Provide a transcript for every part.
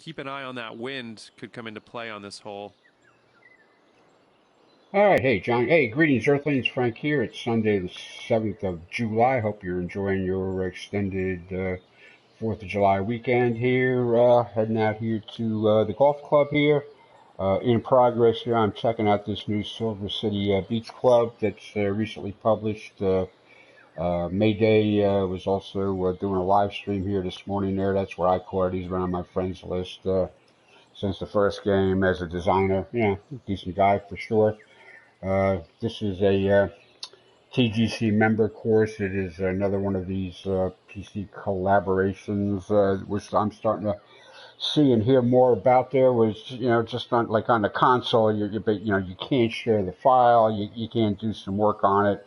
keep an eye on that wind. Could come into play on this hole. All right, hey John. Hey, greetings, Earthlings. Frank here. It's Sunday, the 7th of July. Hope you're enjoying your extended 4th of July weekend here. Heading out here to the golf club here. In progress here. I'm checking out this new Silver City Beach Club that's recently published. Mayday was also doing a live stream here this morning there. That's where I caught it. He's been on my friends list since the first game as a designer. Yeah, decent guy for sure. This is a TGC member course. It is another one of these PC collaborations, which I'm starting to see and hear more about. There was, just on like on the console, you can't share the file. You can't do some work on it.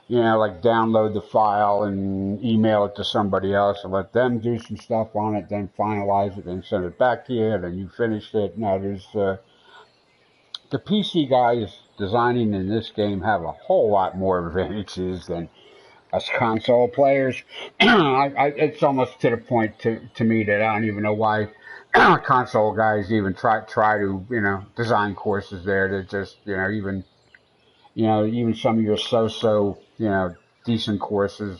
Like download the file and email it to somebody else and let them do some stuff on it, then finalize it and send it back to you, and then you finished it. Now there's the PC guys designing in this game have a whole lot more advantages than us console players. It's almost to the point to me that I don't even know why console guys even try to design courses there. They're just even some of your so decent courses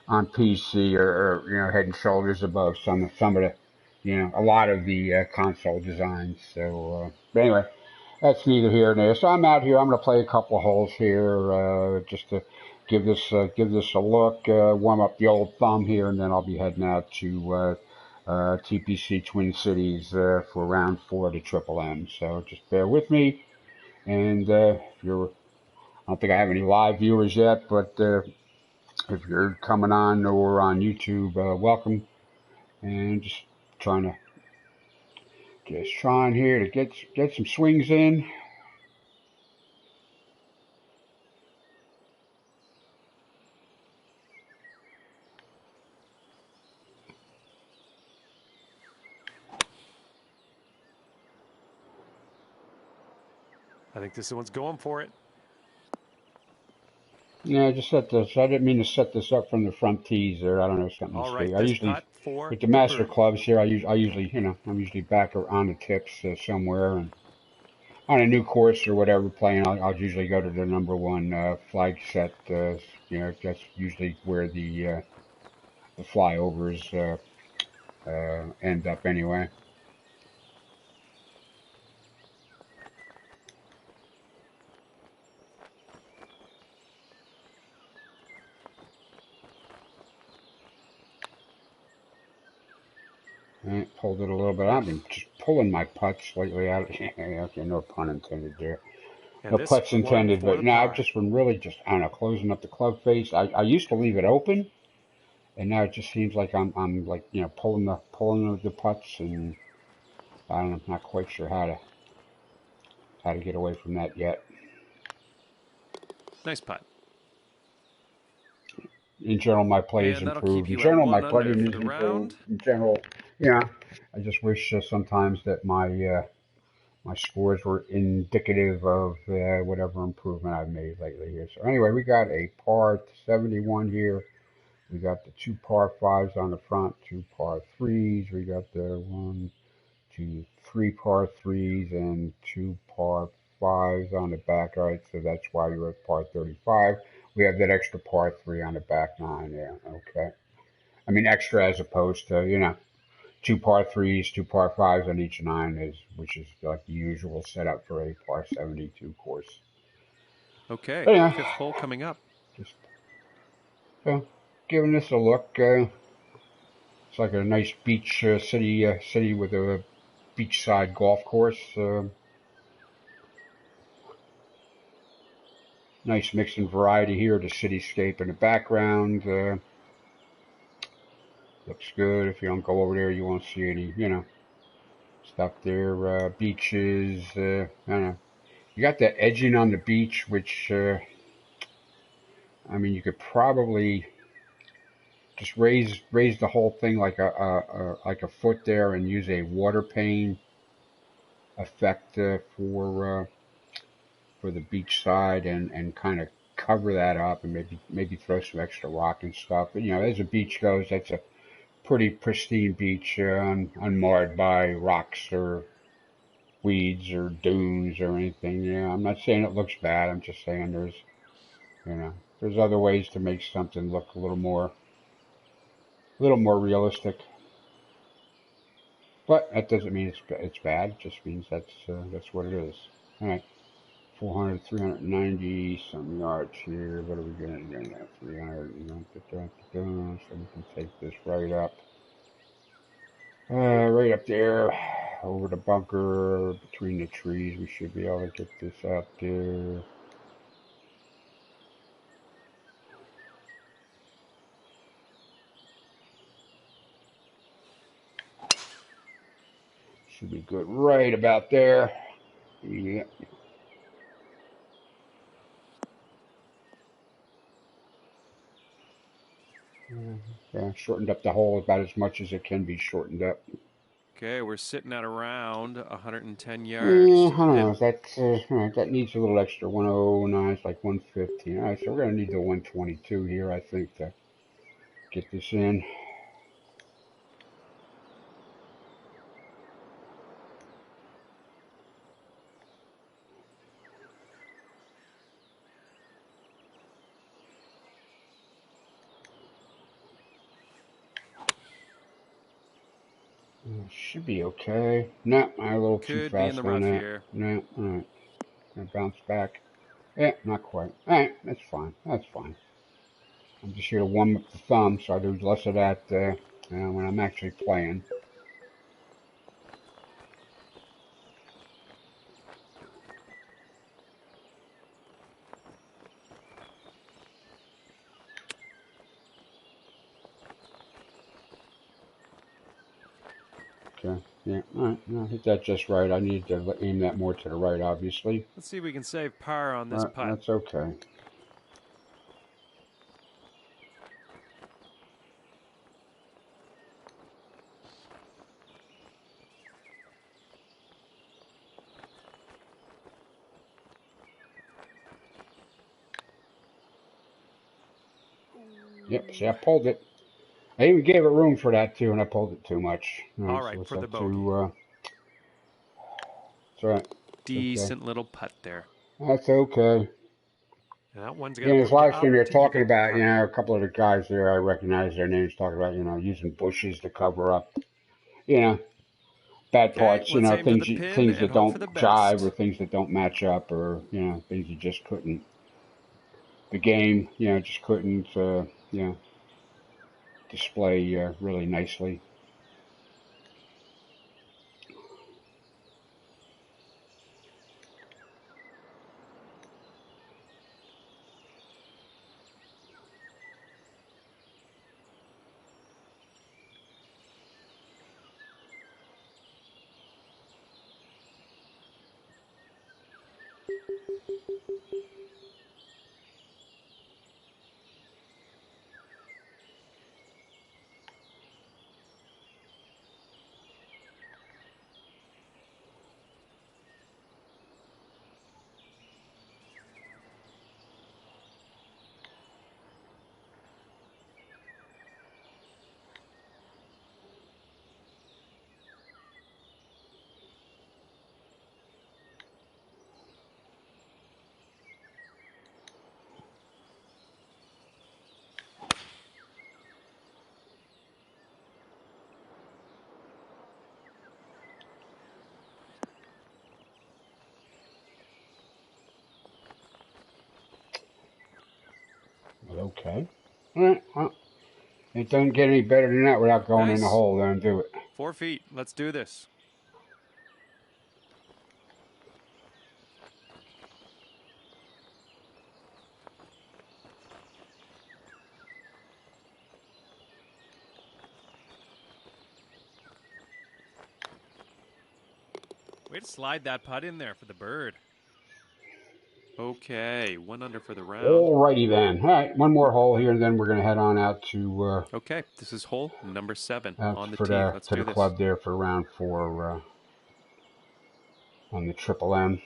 on PC are head and shoulders above some of the a lot of the console designs. So but anyway, that's neither here nor there. So I'm out here. I'm going to play a couple of holes here just to give this a look, warm up the old thumb here, and then I'll be heading out to TPC Twin Cities for round 4 to Triple M. So just bear with me. And if you're, I don't think I have any live viewers yet, but if you're coming on or on YouTube, welcome. And just trying here to get some swings in. I think this one's going for it. Yeah, I just set this. I didn't mean to set this up from the front tees there. I don't know, something All mistake. right, I this usually, putt for with the the master birdie. clubs here, I usually, I'm usually back on the tips somewhere, and on a new course or whatever playing, I'll usually go to the number one flag set. That's usually where the flyovers end up anyway. I pulled it a little bit. I've been just pulling my putts lately out. Okay, no pun intended there. And No this putts one intended, for but the no, I've par. just been really just, I don't know, closing up the club face. I used to leave it open, and now it just seems like I'm like, pulling the putts, and I don't know, I'm not quite sure how to get away from that yet. Nice putt. In general, my play is And that'll keep improved. In you at general, my 1 under putting for is the improved. round. In general, I just wish sometimes that my scores were indicative of whatever improvement I've made lately here. So anyway, we got a par 71 here. We got the 2 par 5s on the front, 2 par 3s. We got the 1, 2, 3 par 3s and 2 par 5s on the back. All right, so that's why you're at par 35. We have that extra par 3 on the back 9 there. Okay. I mean, extra as opposed to, 2 par 3s, 2 par 5s on each 9 which is like the usual setup for a par 72 course. Okay, But yeah, 5th hole coming up. just giving this a look. It's like a nice beach city with a beachside golf course. Nice mix and variety here. The cityscape in the background looks good. If you don't go over there, you won't see any, stuff there. Beaches. I don't know. You got the edging on the beach, which I mean, you could probably just raise the whole thing like a foot there and use a water pane effect for the beach side and kind of cover that up and maybe throw some extra rock and stuff. But as the beach goes, that's a pretty pristine beach, unmarred by rocks or weeds or dunes or anything. Yeah, I'm not saying it looks bad. I'm just saying there's other ways to make something look a little more realistic. But that doesn't mean it's bad. It just means that's what it is. All right, 400, 390 some yards here. What are we going to do? 300. So we can take this right up there, over the bunker, between the trees. We should be able to get this out there. Should be good right about there. Yeah. Yeah, shortened up the hole about as much as it can be shortened up. Okay, we're sitting at around 110 Yeah, yards. I don't know. That needs a little extra. 109 is like 115. All right, so we're gonna need the 122 here, I think, to get this in. Should be okay. No, I'm a little too Could be in the fast on rough that. here. No, all right. Gonna bounce back. Yeah, not quite. All right, that's fine. That's fine. I'm just here to warm up the thumb, so I do less of that when I'm actually playing. Okay. Yeah. All right. No, I hit that just right. I need to aim that more to the right, obviously. Let's see if we can save par on this All right, putt. that's okay. Yep. See, I pulled it. I even gave it room for that too, and I pulled it too much. All right. All So right, it's for the up bogey. to. It's all right. It's okay. Decent little putt there. That's okay. And that one's going In to this put you live stream, up you're to talking even about, par. a couple of the guys there. I recognize their names. Talking about, using bushes to cover up, bad Okay, parts. let's aim for the pin Things and that hope for don't the jive or best. things that don't match up, or things you just couldn't. The game, just couldn't, display really nicely. But okay. All right. Well, it doesn't get any better than that without going in the Nice. hole there and do it. 4 feet. Let's do this. Way to slide that putt in there for the bird. Okay, 1 under for the round. Alrighty then. All right, one more hole here, and then we're gonna head on out to Okay, this is hole number 7 out on the for tee. the Let's to do the this. club there for round 4 on the Triple M.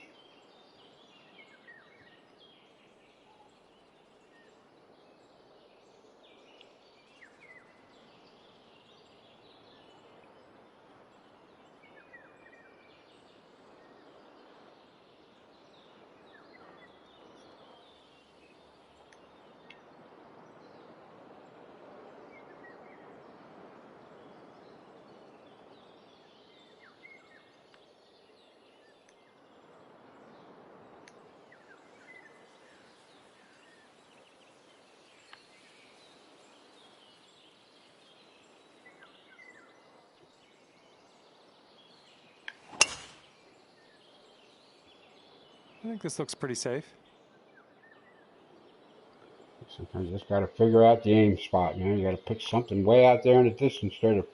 I think this looks pretty safe. Sometimes you just got to figure out the aim spot. You know, you got to pick something way out there in the distance there to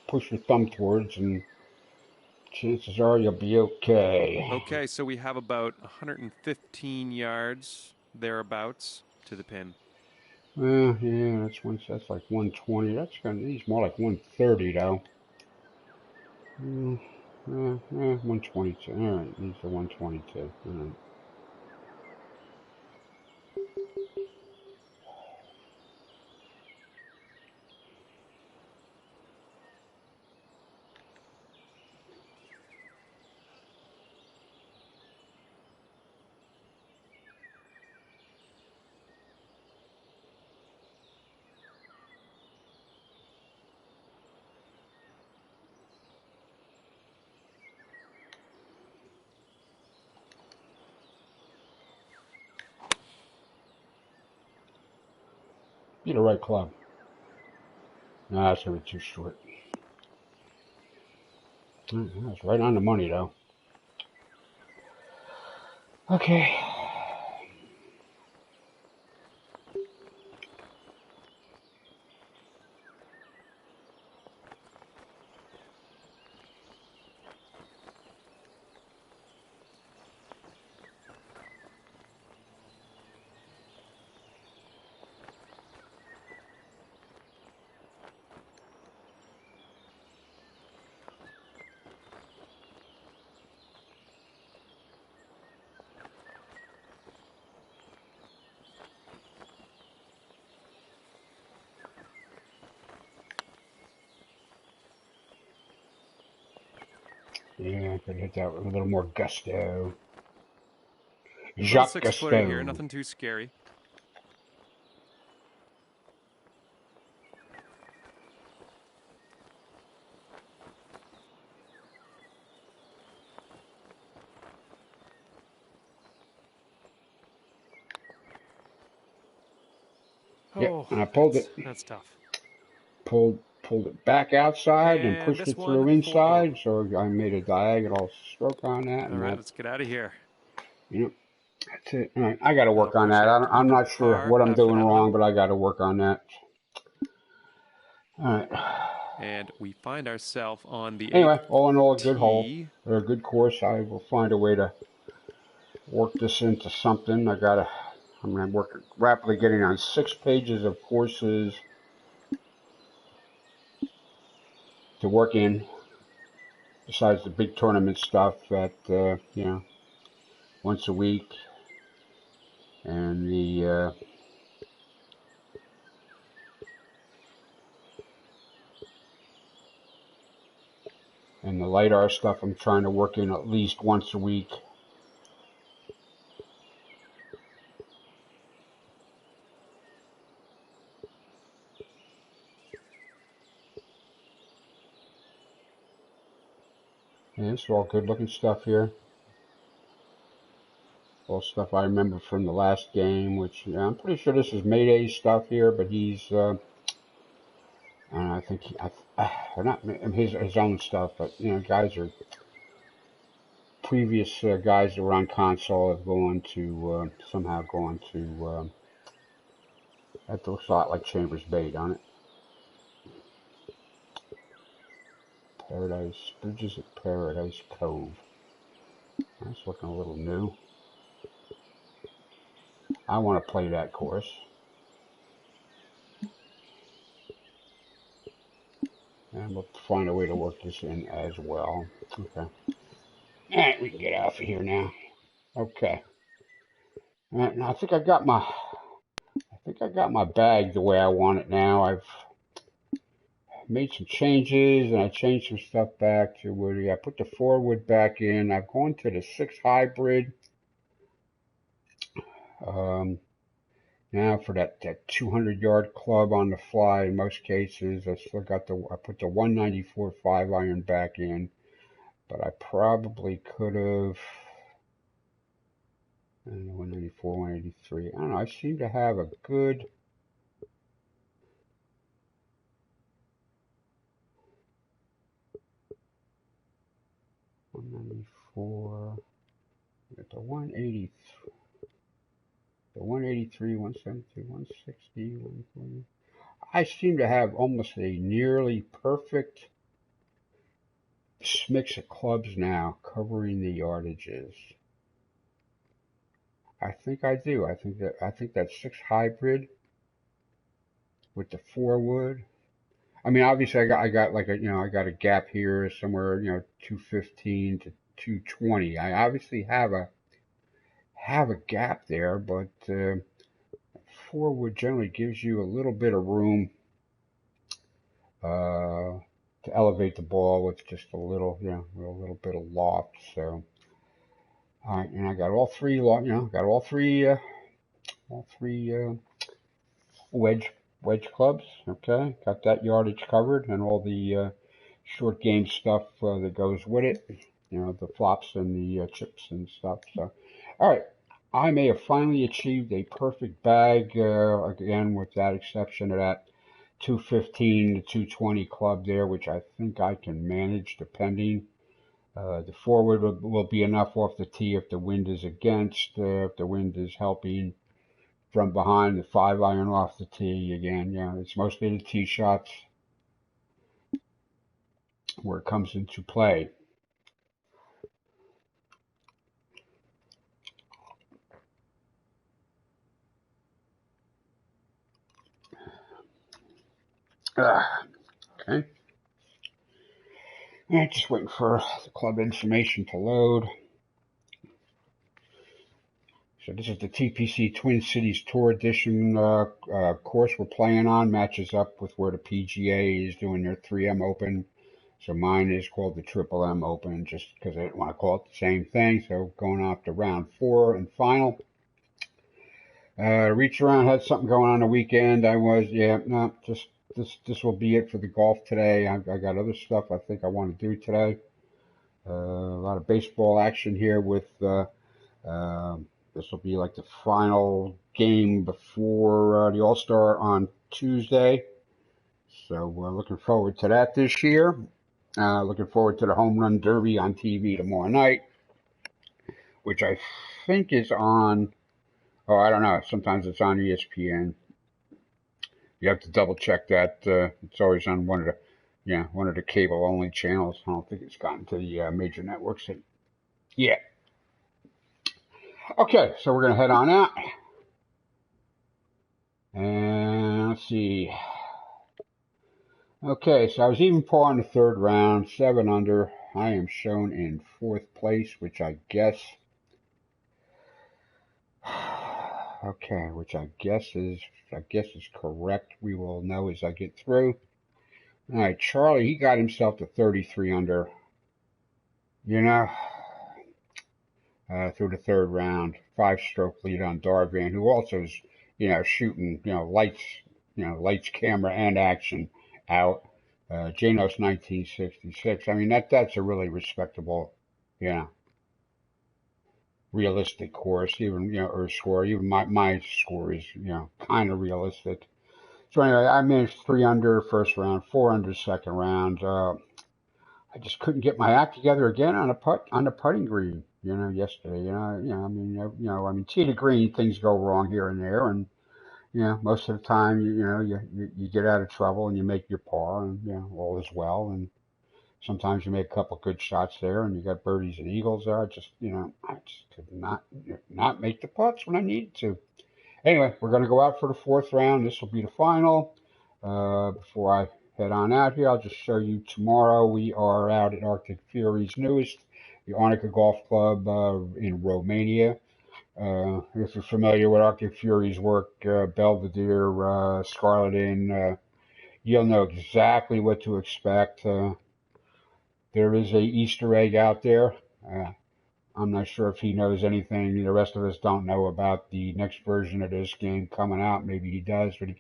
push your thumb towards, and chances are you'll be okay. Okay, so we have about 115 yards thereabouts to the pin. Well, yeah, that's like 120. He's more like 130 though. 122. All right, he's a 122. All right. Get the right club. Nah, that's gonna be too short. That's right on the money though. Okay. Yeah, I could hit that with a little more gusto. Little Jacques 6-footer here, Gusto. nothing too scary. Yep, Oh, and I pulled it. that's tough. Pulled it back outside and And pushed this it through one for birdie. inside. So I made a diagonal stroke on that, All and right, that, let's get out of here. you know, that's it. All right, I got to That'll work on push that. it I'm even not sure par what I'm after doing that one. wrong, but I got to work on that. All right. And we find ourselves on the Anyway, 8th all in all, a good hole tee. or a good course. I will find a way to work this into something. I'm working rapidly, getting on 6 pages of courses to work in, besides the big tournament stuff that once a week, and the LiDAR stuff I'm trying to work in at least once a week. Yeah, this is all good looking stuff here. All stuff I remember from the last game, which I'm pretty sure this is Mayday stuff here, but he's I think or not his own stuff, but guys are previous guys that were on console have gone to somehow gone to that looks a lot like Chambers Bay, don't it? Paradise Bridges at Paradise Cove. That's looking a little new. I want to play that course. And we'll find a way to work this in as well. Okay. Alright, we can get off of here now. Okay. Alright, now I think I got my bag the way I want it now. I've made some changes and I changed some stuff back to where I put the 4-wood back in. I've gone to the 6 hybrid. Now for that 200-yard club on the fly in most cases. I put the 194 5-iron back in, but I probably could have 194, 183. I don't know. I seem to have a good 194. the 180, the 183, 170, 160, 140. I seem to have almost a nearly perfect mix of clubs now covering the yardages. I think I do. I think that 6 hybrid with the 4 wood. I mean, obviously, I got like I got a gap here somewhere, 215 to 220. I obviously have a gap there, but 4 wood generally gives you a little bit of room to elevate the ball with just a little, with a little bit of loft. So, all right, and I got all three, got all three wedge clubs. Okay, got that yardage covered and all the short game stuff that goes with it. The flops and the chips and stuff. So, all right, I may have finally achieved a perfect bag again, with that exception of that 215 to 220 club there, which I think I can manage depending. The forward will be enough off the tee if the wind is against, if the wind is helping from behind. The 5-iron off the tee again. It's mostly the tee shots where it comes into play. Okay. And just waiting for the club information to load. So this is the TPC Twin Cities Tour Edition course we're playing on. Matches up with where the PGA is doing their 3M Open. So mine is called the Triple M Open, just because I didn't want to call it the same thing. So going off to round 4 and final. Reach around, had something going on the weekend. Just this will be it for the golf today. I got other stuff I think I want to do today. A lot of baseball action here with this will be like the final game before the All-Star on Tuesday. So we're looking forward to that this year. Looking forward to the Home Run Derby on TV tomorrow night, which I think is on, I don't know, sometimes it's on ESPN. You have to double check that. It's always on one of the cable only channels. I don't think it's gotten to the major networks yet. Okay, so we're gonna head on out, and let's see. Okay, so I was even par in the 3rd round, 7 under. I am shown in 4th place, which I guess. Okay, which I guess is correct. We will know as I get through. All right, Charlie, he got himself to 33 under. Through the 3rd round, 5-stroke lead on Darvan, who also is, shooting, lights, camera, and action out. Janos 1966. I mean, that's a really respectable, realistic course. Even, or score. Even my score is, kind of realistic. So anyway, I managed 3 under 1st round, 4 under 2nd round. I just couldn't get my act together again on the putting green. Yesterday. I mean, tee to green, things go wrong here and there, and most of the time, you get out of trouble and you make your par, and all is well. And sometimes you make a couple good shots there, and you got birdies and eagles there. I just could not make the putts when I needed to. Anyway, we're going to go out for the 4th round. This will be the final. Before I head on out here, I'll just show you tomorrow. We are out at Arctic Fury's newest, the Arnica Golf Club in Romania. If you're familiar with Arctic Fury's work, Belvedere, Scarlet Inn, you'll know exactly what to expect. There is a Easter egg out there. I'm not sure if he knows anything the rest of us don't know about the next version of this game coming out. Maybe he does, but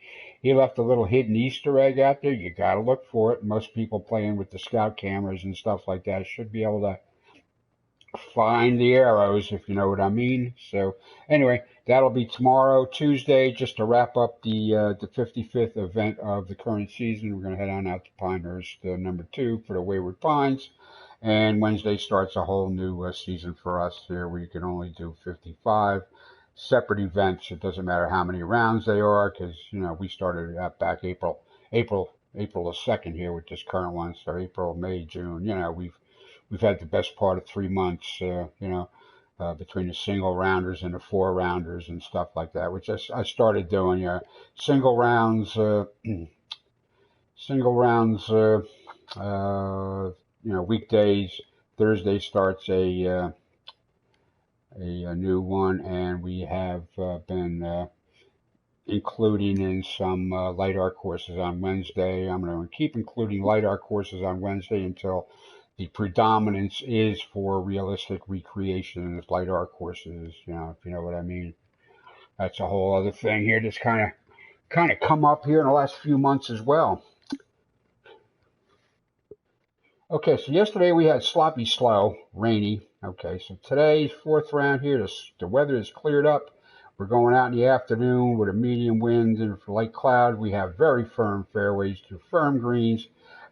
he left a little hidden Easter egg out there. You got to look for it. Most people playing with the scout cameras and stuff like that should be able to find the arrows, if you know what I mean. So anyway, that'll be tomorrow, Tuesday, just to wrap up the 55th event of the current season. We're going to head on out to Pinehurst, number 2, for the Wayward Pines. And Wednesday starts a whole new season for us here where you can only do 55 separate events. It doesn't matter how many rounds they are because, you know, we started back April the 2nd here with this current one. So April, May, June, you know, we've had the best part of 3 months, you know, between the single rounders and the four rounders and stuff like that, which I started doing. Single rounds, single rounds, you know, weekdays. Thursday starts a new one, and we have been including in some light art courses on Wednesday. I'm going to keep including light art courses on Wednesday until the predominance is for realistic recreation of light art courses, you know, if you know what I mean. That's a whole other thing here that's kind of come up here in the last few months as well. Okay, so yesterday we had sloppy slow, rainy. Okay, so today's fourth round here, the weather is cleared up. We're going out in the afternoon with a medium wind and light cloud. We have very firm fairways to firm greens,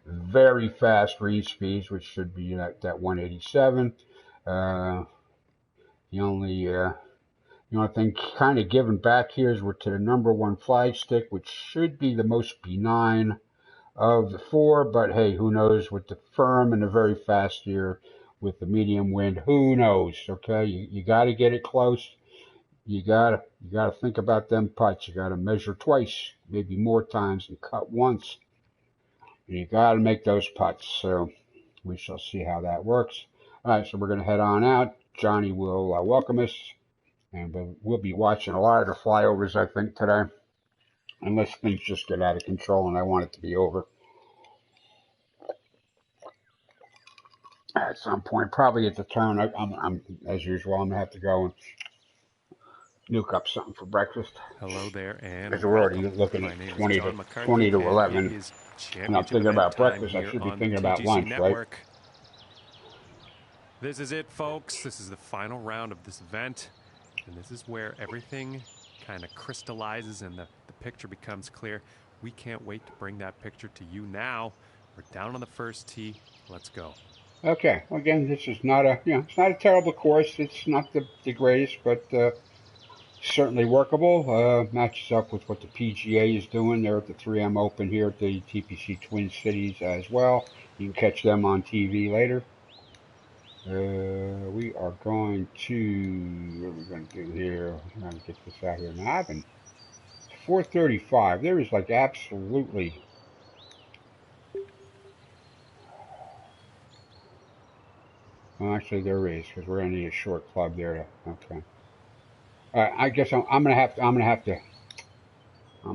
very fast green speeds, which should be at that 187. The only thing kind of giving back here is we're to the number one flagstick, which should be the most benign of the four, but hey, who knows with the firm and the very fast here with the medium wind, who knows? Okay, you got to get it close. You gotta think about them putts. You gotta measure twice, maybe more times, and cut once. And you gotta make those putts. So we shall see how that works. All right, so we're gonna head on out. Johnny will welcome us, and we'll be watching a lot of the flyovers, I think, today, unless things just get out of control and I want it to be over at some point, probably at the turn. I'm as usual. I'm gonna have to go and nuke up something for breakfast Hello there and because we're already welcome. looking My at name is 20 to John McCarthy 20 to and it 11. is And I'm championship thinking event about time breakfast. I here should be on the thinking about TGC lunch, right? network. This is it, folks. This is the final round of this event, and this is where everything kind of crystallizes and the picture becomes clear. We can't wait to bring that picture to you now. We're down on the first tee. Let's go. Okay. Well, again, this is not a, it's not a terrible course. It's not the greatest, but certainly workable. Matches up with what the PGA is doing. They're at the 3M Open here at the TPC Twin Cities as well. You can catch them on TV later. We are going to, what are we going to do here? I'm going to get this out here now. It's 4:35. There is like absolutely, well, actually there is because we're going to need a short club there. Okay. All right. I guess I'm going to have to, I'm going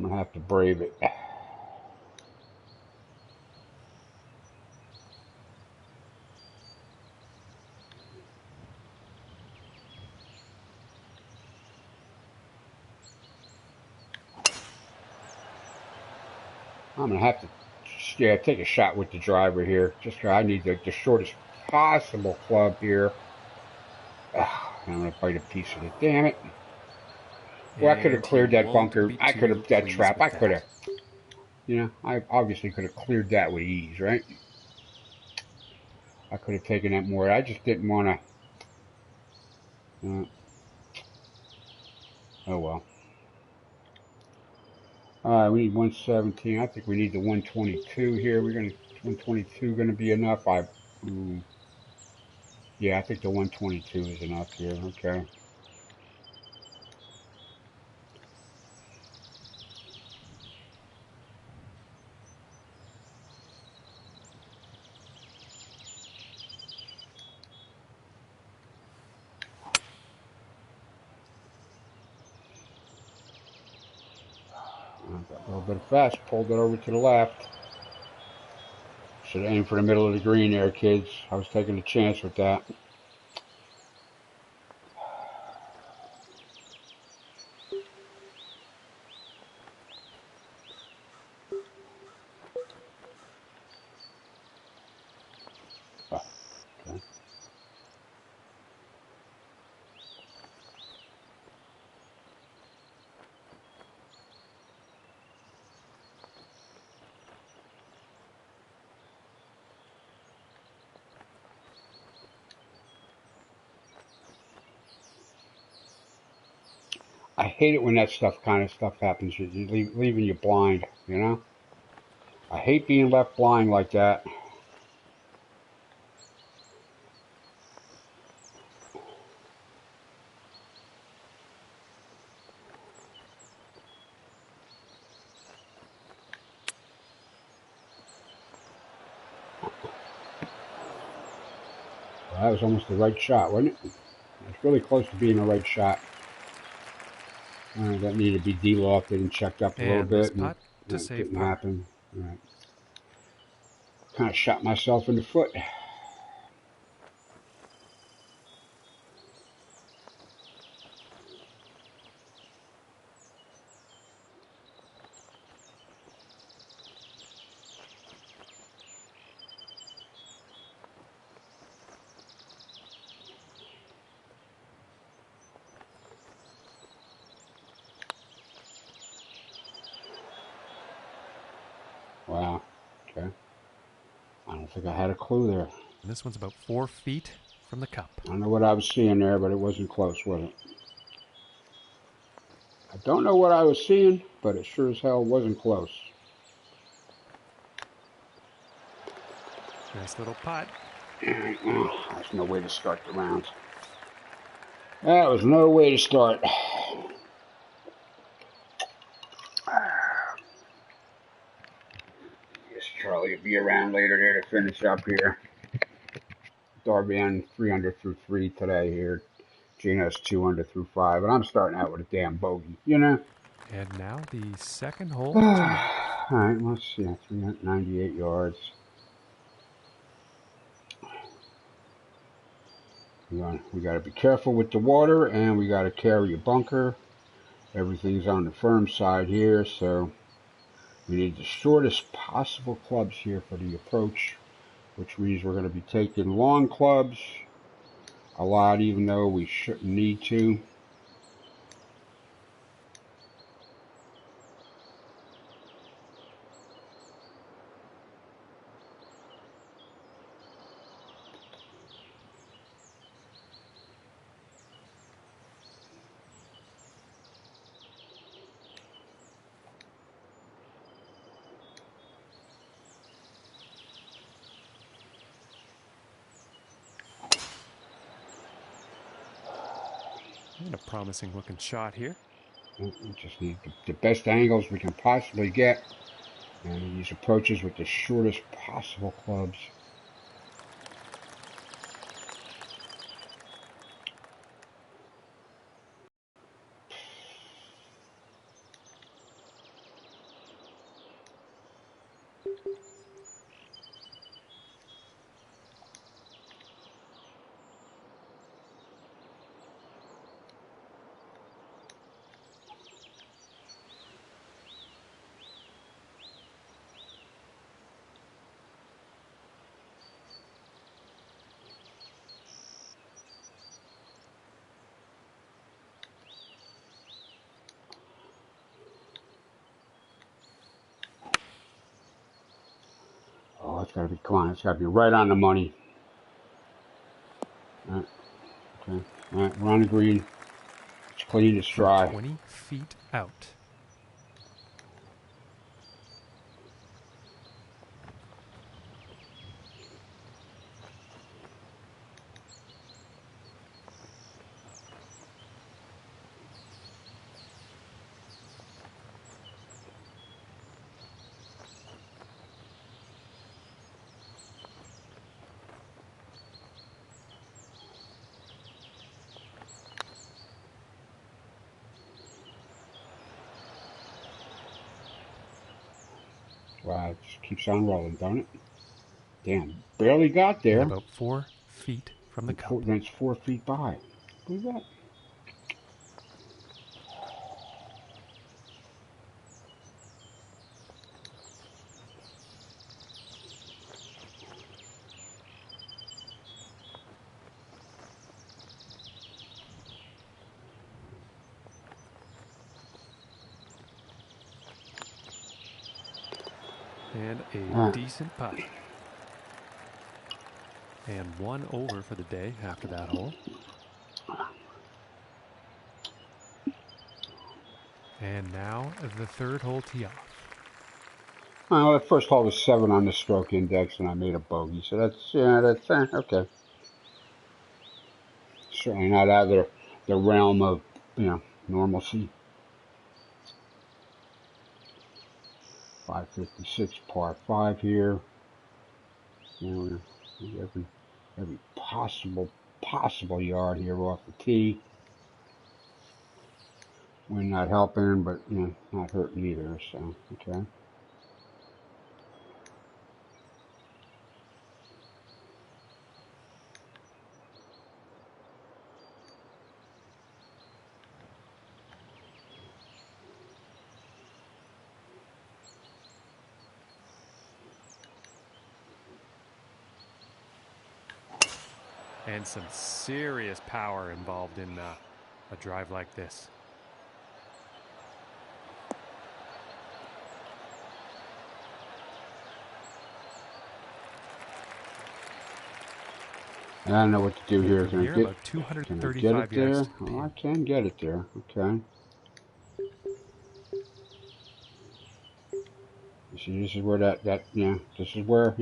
to have to brave it. I'm going to have to, yeah, take a shot with the driver here. Just I need the shortest possible club here. I'm going to bite a piece of it. Damn it. Well, I could have And he cleared that won't bunker. be I could too have, that pleased trap. I with could that. have, I obviously could have cleared that with ease, right? I could have taken that more. I just didn't want to. Oh well. All right, we need 117. I think we need the 122 here. 122 gonna be enough. Yeah, I think the 122 is enough here. Okay. Got a little bit of fast. Pulled it over to the left. Should have aimed for the middle of the green there, kids. I was taking a chance with that. Oh, okay. I hate it when that kind of stuff happens. Leaving you blind, you know? I hate being left blind like that. Well, that was almost the right shot, wasn't it? It's really close to being the right shot. That needed to be de-lofted and checked up a little bit, and that didn't par. happen. Right. Kind of shot myself in the foot. Wow. Okay. I don't think I had a clue there. And this one's about 4 feet from the cup. I don't know what I was seeing there, but it wasn't close, was it? I don't know what I was seeing, but it sure as hell wasn't close. Nice little putt. There's no way to start the round. That was no way to start. Guess Charlie will be around later there to finish up here. Darby on 3 under through 3 today here. Gino's 2 under through 5, and I'm starting out with a damn bogey, you know? And now the second hole. Alright, let's see. 398 yards. We got to be careful with the water, and we got to carry a bunker. Everything's on the firm side here, so we need the shortest possible clubs here for the approach, which means we're going to be taking long clubs a lot, even though we shouldn't need to. And a promising looking shot here. We just need the best angles we can possibly get, and these approaches with the shortest possible clubs. Oh, it's got to be, come on, it's got to be right on the money. All right, okay, all right, we're on the green. It's clean, it's dry. 20 feet out. Wow, it just keeps on rolling, don't it? Damn, barely got there. And about 4 feet from the cup. Then it's 4 feet by. Look at that. And a decent putt. And 1 over for the day after that hole. And now the third hole tee off. Well, the first hole was 7 on the stroke index, and I made a bogey. So that's okay. Certainly not out of the realm of normalcy. 556 par 5 here. Every possible yard here off the tee. Wind not helping, but not hurting either. So okay. And some serious power involved in a drive like this. I don't know what to do here. Can I about 235 yards. Oh, I can get it there. Okay. You see, this is where this is where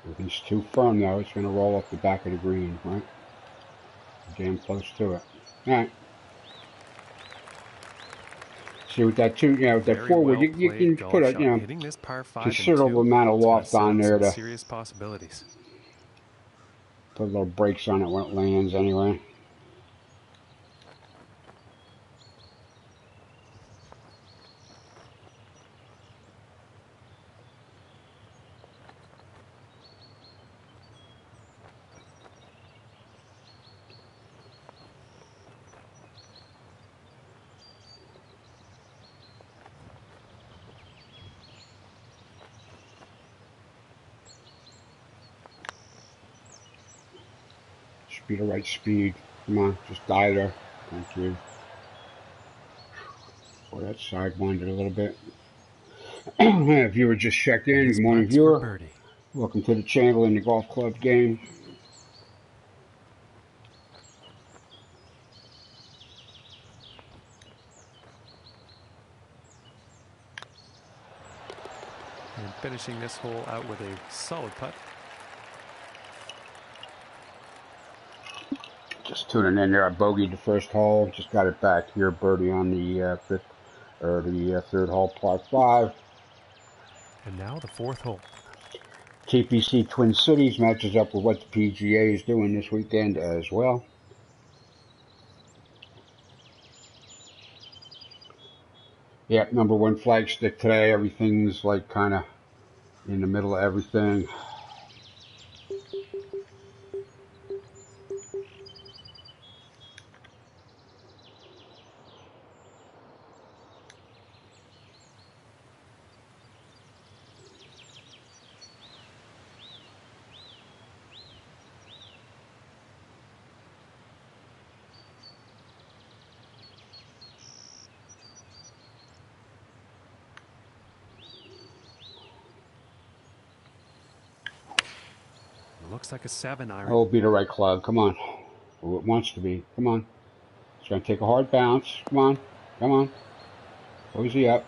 Everything's too firm though. It's going to roll off the back of the green, right? Damn close to it. All right. See, with that with that forward, you can put a hitting this par 5 considerable amount of loft on there to serious possibilities. Put little brakes on it when it lands anyway. Be the right speed. Come on, just die there. Thank you. Boy, that sidewinded a little bit. If you were just checked in, good morning, viewer. Welcome to the channel and the golf club game. And finishing this hole out with a solid putt. Just tuning in there. I bogeyed the first hole. Just got it back here. Birdie on the third hole, par 5. And now the fourth hole. TPC Twin Cities matches up with what the PGA is doing this weekend as well. Yep, #1 flagstick today. Everything's like kind of in the middle of everything. Looks like a 7 iron. Oh, be the right club. Come on. Oh, it wants to be. Come on. It's going to take a hard bounce. Come on. Come on. Cozy up.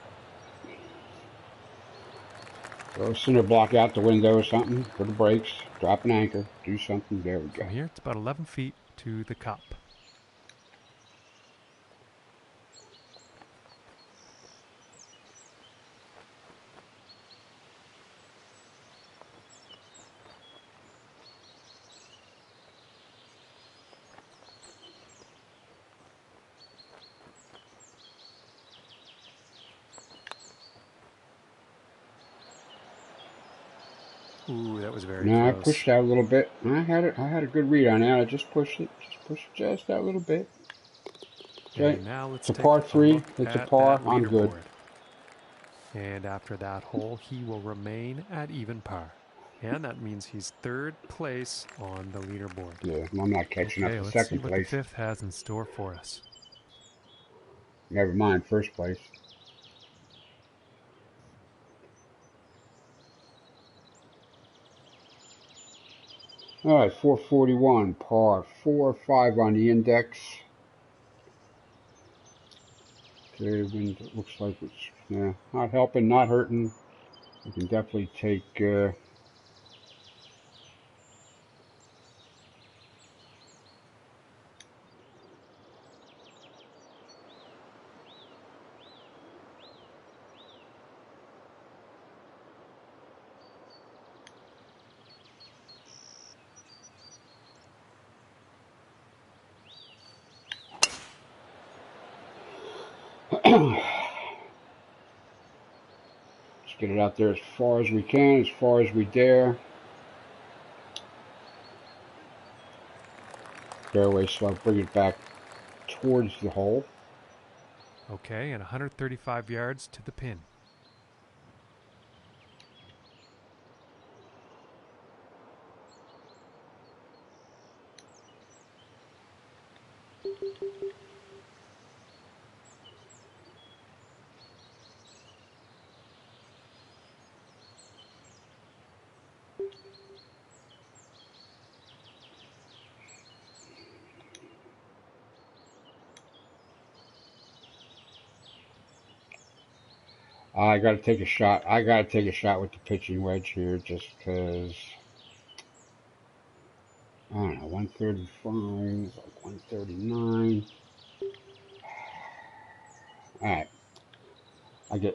Throw a cinder block out the window or something. Put the brakes. Drop an anchor. Do something. There we go. From here, it's about 11 feet to the cup. Ooh, that was very No, I close. pushed out a little bit. I had a good read on that. I just pushed it. Just pushed just that little bit. Okay. And now It's let's a take par a 3. look It's a at par. that I'm good. leaderboard. And after that hole, he will remain at even par. And that means he's third place on the leaderboard. Yeah, I'm not catching up Okay, to let's see second what the place. fifth has in store for us. Never mind, first place. All right, 441, par 4, 5 on the index. Okay, wind looks like it's not helping, not hurting. We can definitely take. Let's get it out there as far as we can, as far as we dare. Fairway slope, bring it back towards the hole. Okay, and 135 yards to the pin. I got to take a shot. I got to take a shot with the pitching wedge here just because, I don't know, 135, like 139. All right.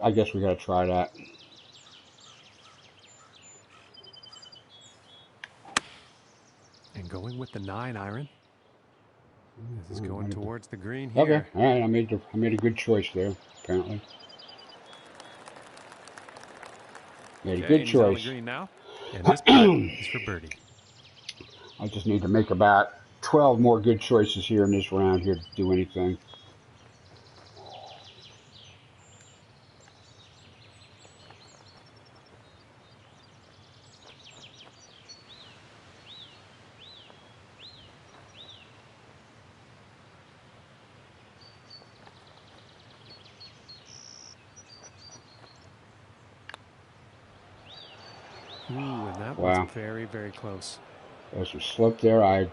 I guess we got to try that. And going with the 9 iron. This is going towards the green Okay. here. All right. I made a good choice there, apparently. Made a Okay, good and he's on the choice. green now. And this putt is for birdie. I just need to make about 12 more good choices here in this round here to do anything. Ooh, and that was Wow. very, very close. There's some slip there. I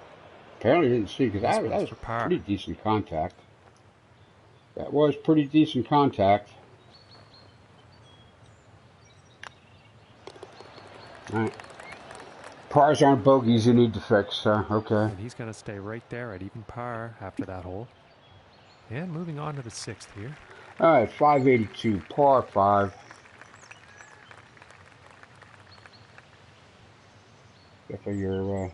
apparently didn't see because that This one's was for par. pretty decent contact. That was pretty decent contact. All right. Pars aren't bogeys you need to fix. Okay. And he's going to stay right there at even par after that hole. And moving on to the 6th here. All right, 582, par 5. For your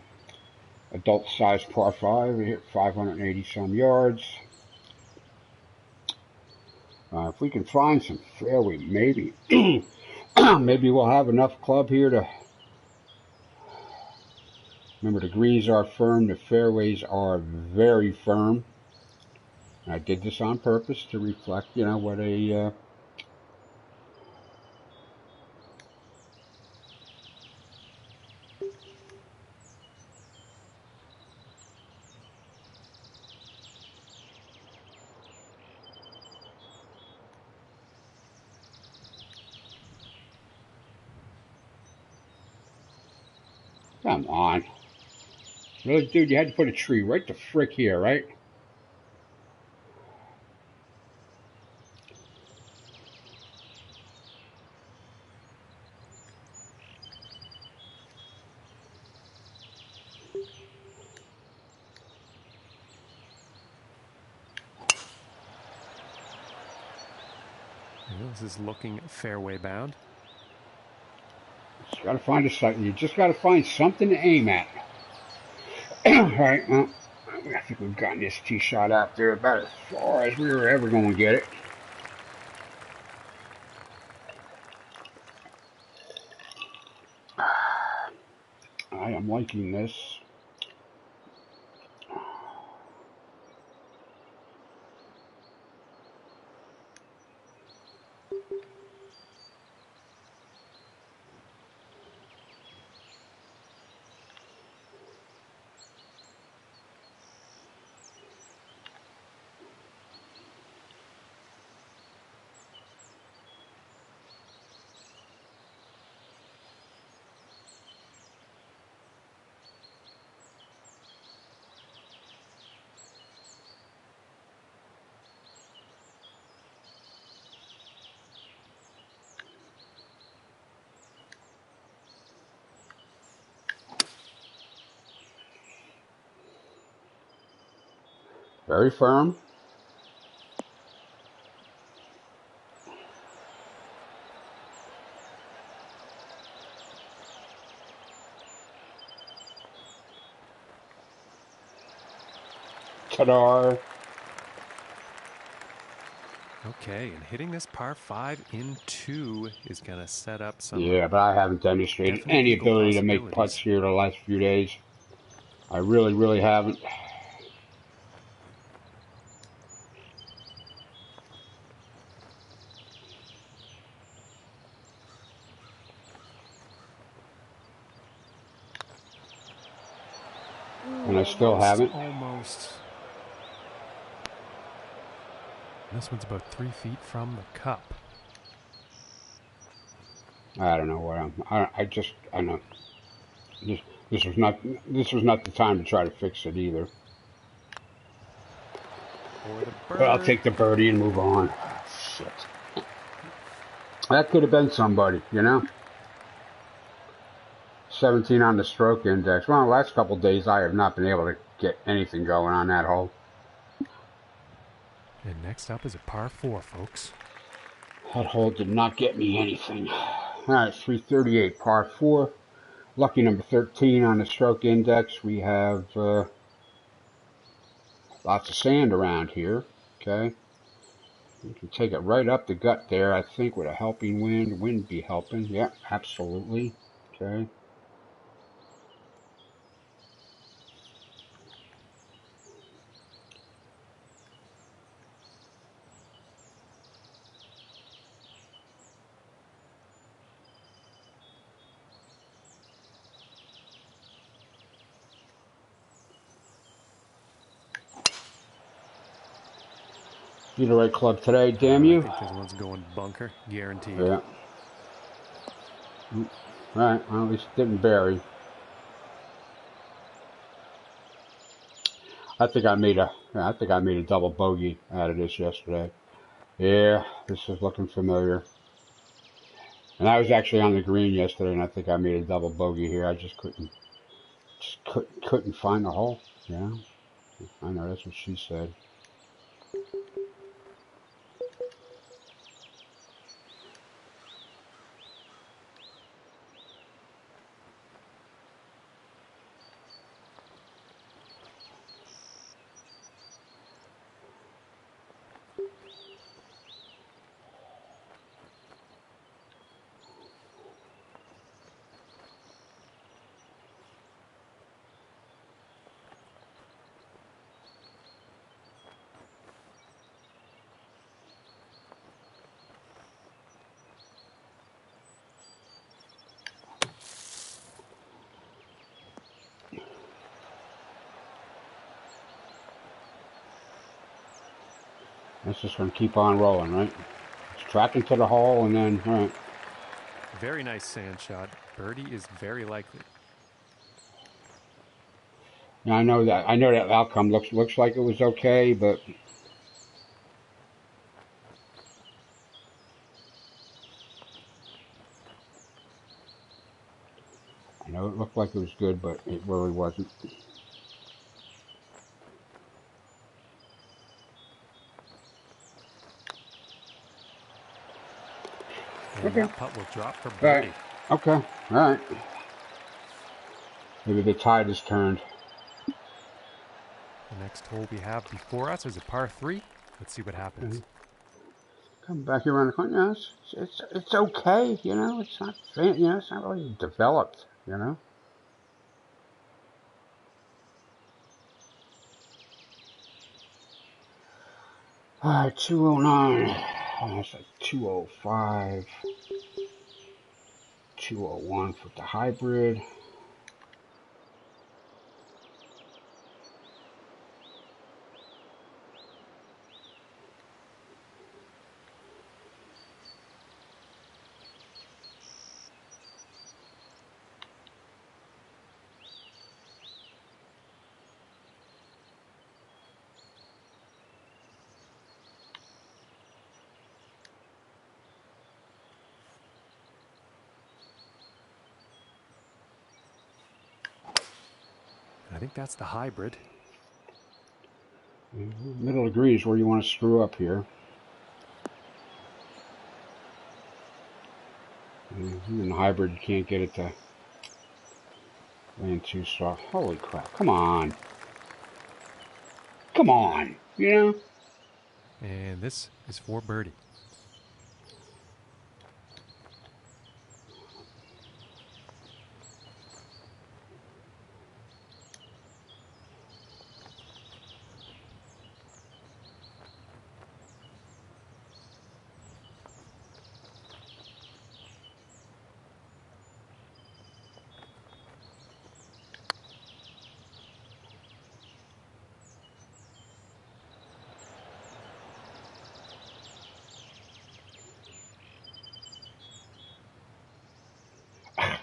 adult-sized par 5, we hit 580 some yards. If we can find some fairway, maybe, maybe we'll have enough club here to. Remember, the greens are firm, the fairways are very firm. I did this on purpose to reflect, what a. Come on. Really, dude, you had to put a tree right the frick here, right? And this is looking fairway bound. Just gotta find a site. You just gotta find something to aim at. All right, well, I think we've gotten this tee shot out there about as far as we were ever going to get it. I am liking this. Very firm. Ta-da. Okay, and hitting this par 5 in 2 is going to set up some Yeah, but I haven't demonstrated definite any eagle ability to make putts possibilities. here the last few days. I really, really haven't. Ooh, And I still almost, haven't. almost. And this one's about 3 feet from the cup. I don't know what I know. This was not the time to try to fix it either. For the But I'll bird. take the birdie and move on. Shit. That could have been somebody, you know? 17 on the stroke index. Well, the last couple of days I have not been able to get anything going on that hole. And next up is a par 4, folks. That hole did not get me anything. All right, 338, par 4. Lucky number 13 on the stroke index. We have lots of sand around here. Okay. You can take it right up the gut there, I think, with a helping wind. Wind be helping. Yeah, absolutely. Okay. You the right club today, damn you. I think this one's going bunker, guaranteed. Yeah. All right, well, at least it didn't bury. I think I made a double bogey out of this yesterday. Yeah, this is looking familiar. And I was actually on the green yesterday, and I think I made a double bogey here. I just couldn't find the hole. Yeah, I know that's what she said. That's just going to keep on rolling, right? It's tracking to the hole, and then, all right. Very nice sand shot. Birdie is very likely. Now, I know that outcome looks like it was okay, but I know it looked like it was good, but it really wasn't. And Okay. that putt will drop for All birdie. right. Okay. All right. Maybe the tide has turned. The next hole we have before us is a par 3. Let's see what happens. Come back here around the corner. You know, it's okay. You know, it's not it's not really developed. You know. Alright, 209. That's like 205. 201 for the hybrid. I think that's the hybrid. Middle degree is where you want to screw up here. In the hybrid, you can't get it to land too soft. Holy crap. Come on. Come on. You know? And this is for birdie.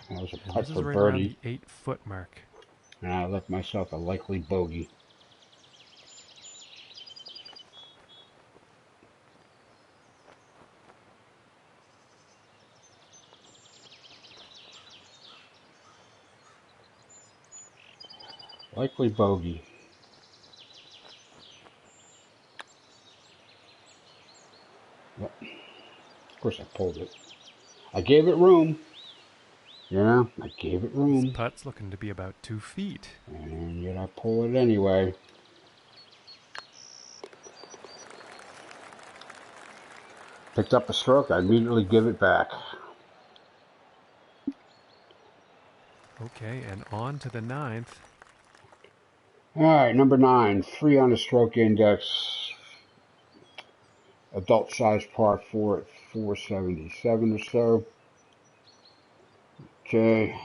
That was a And putt this is for right around birdie. the 8-foot mark. And I left myself a likely bogey. Likely bogey. Yep. Of course I pulled it. I gave it room. You know, I gave it room. This putt's looking to be about 2 feet. And yet I pull it anyway. Picked up a stroke, I immediately give it back. Okay, and on to the 9th. Alright, number 9, 3 on the stroke index. Adult size par 4 at 477 or so. Okay.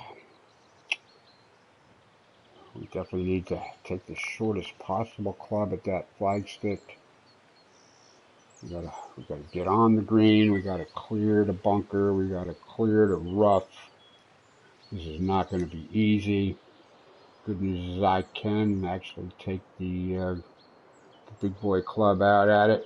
We definitely need to take the shortest possible club at that flagstick. We gotta get on the green. We gotta clear the bunker. We gotta clear the rough. This is not going to be easy. Good news is I can actually take the big boy club out at it.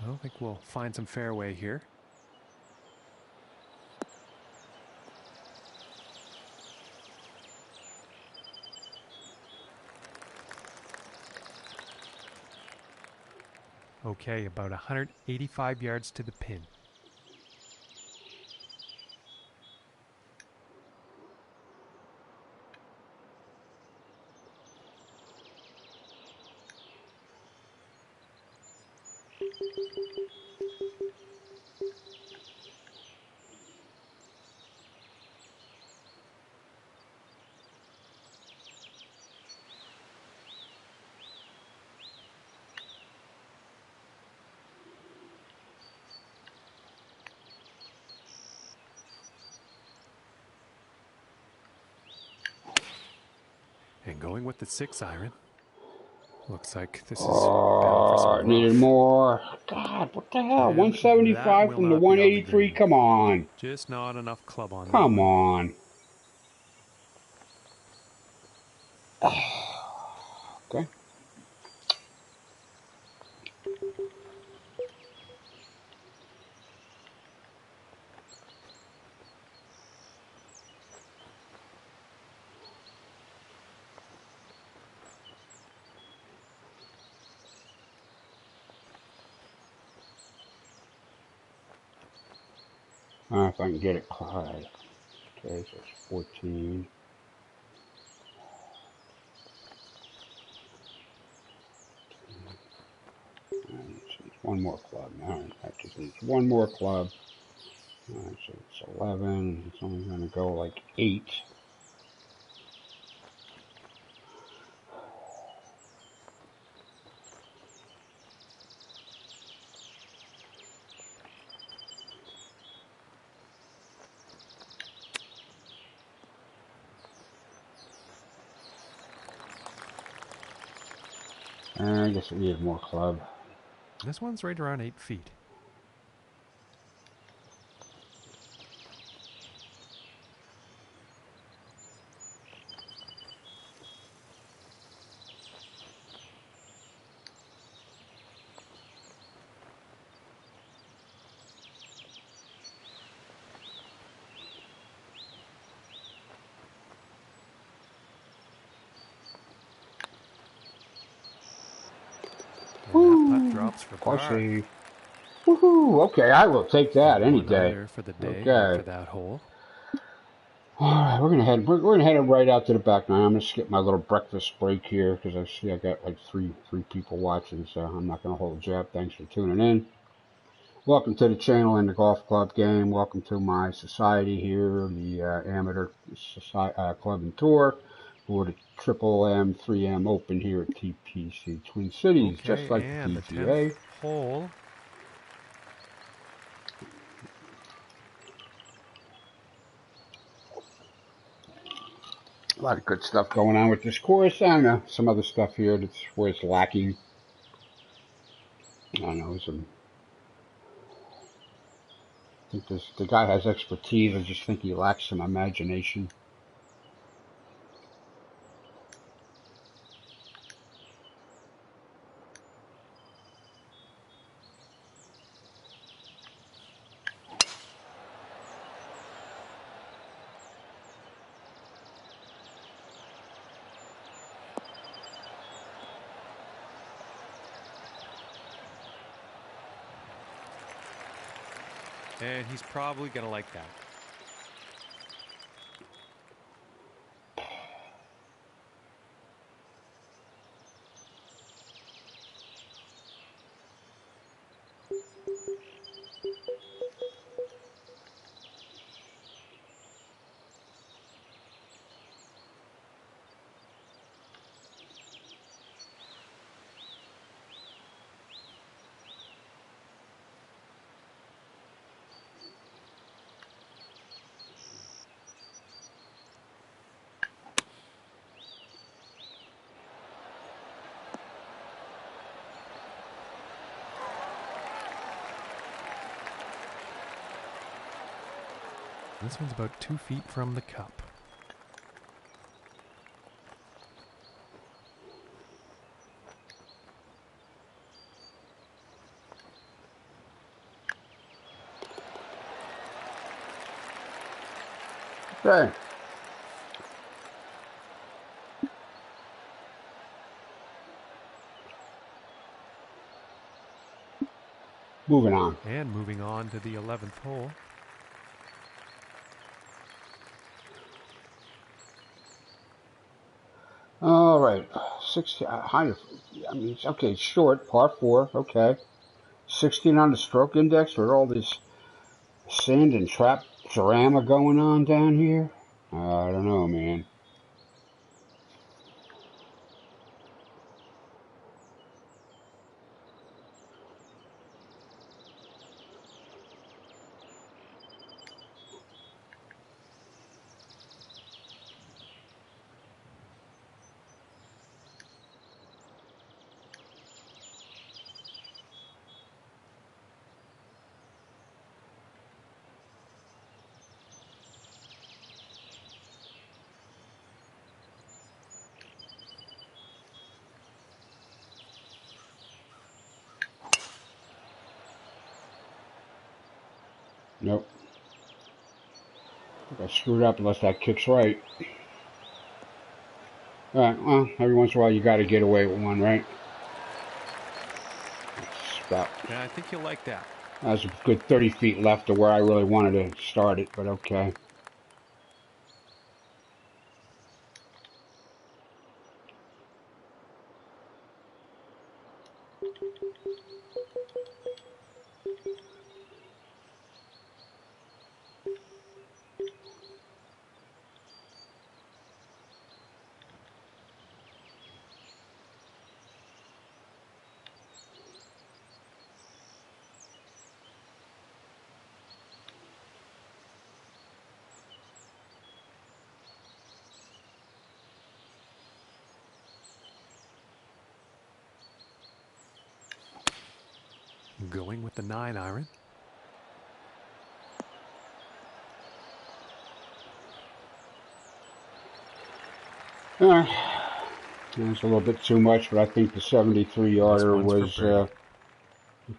I think we'll find some fairway here. Okay, about 185 yards to the pin. And going with the 6-iron. Looks like this is bound for some rough. Needed more. God, what the hell? And 175 from the 183? Come on. Just not enough club on that. Come on. Okay. If I can get it caught. Okay, so it's 14. one more club. All right, that just needs one more club. All right, so it's 11. It's only going to go like 8. And I guess it needed more club. This one's right around 8 feet. And that putt drops for par. Woohoo! Okay, I will take that any One day. under for the day Okay. for that hole. All right, we're gonna head right out to the back now. I'm gonna skip my little breakfast break here because I see I got like three people watching, so I'm not gonna hold you up. Thanks for tuning in. Welcome to the channel and the golf club game. Welcome to my society here, the amateur club and tour for the Triple M 3M Open here at TPC Twin Cities, Okay, just like and the the PGA. 10th hole. A lot of good stuff going on with this course. I don't know, some other stuff here that's where it's lacking. I don't know, I think the guy has expertise. I just think he lacks some imagination. And he's probably going to like that. This one's about 2 feet from the cup. Okay. Moving on. And moving on to the 11th hole. All right, 60 high. I mean, it's okay. It's short, par 4. Okay, 16 on the stroke index with all this sand and trap drama going on down here. I don't know, man. Nope. I screwed up unless that kicks right. All right, well, every once in a while you got to get away with one, right? About, Yeah, I think you'll like that. that's a good 30 feet left to where I really wanted to start it, but okay. Going with the 9-iron. That's a little bit too much, but I think the 73-yarder was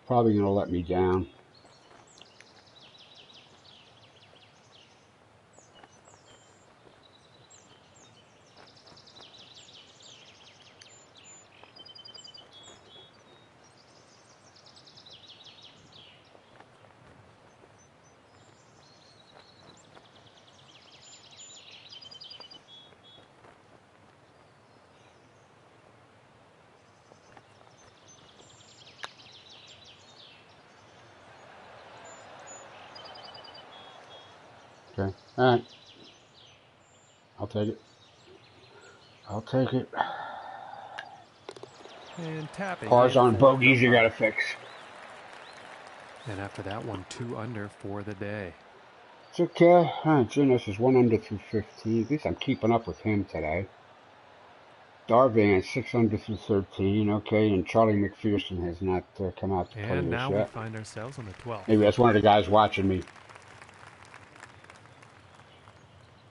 probably going to let me down. Okay, all right. I'll take it. I'll take it. And tapping. Cars on bogeys you gotta fix. And after that one, 2 under for the day. It's okay. All right, Jonas is 1 under through 15. At least I'm keeping up with him today. Darvan 6 under through 13. Okay, and Charlie McPherson has not come out to play this yet. And now we find ourselves on the 12th. Maybe that's one of the guys watching me.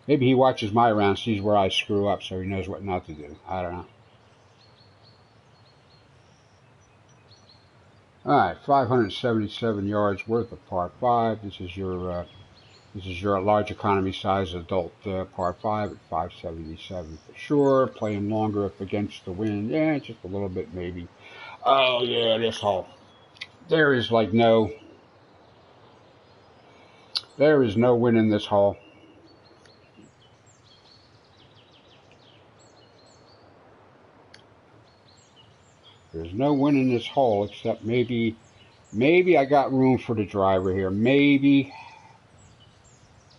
Maybe he watches my round, sees where I screw up, so he knows what not to do. I don't know. All right, 577 yards worth of par 5. This is your large economy size adult par 5 at 577 for sure. Playing longer if against the wind. Yeah, just a little bit maybe. Oh yeah, this hole. There is no win in this hole. There's no win in this hole except maybe I got room for the driver here. Maybe.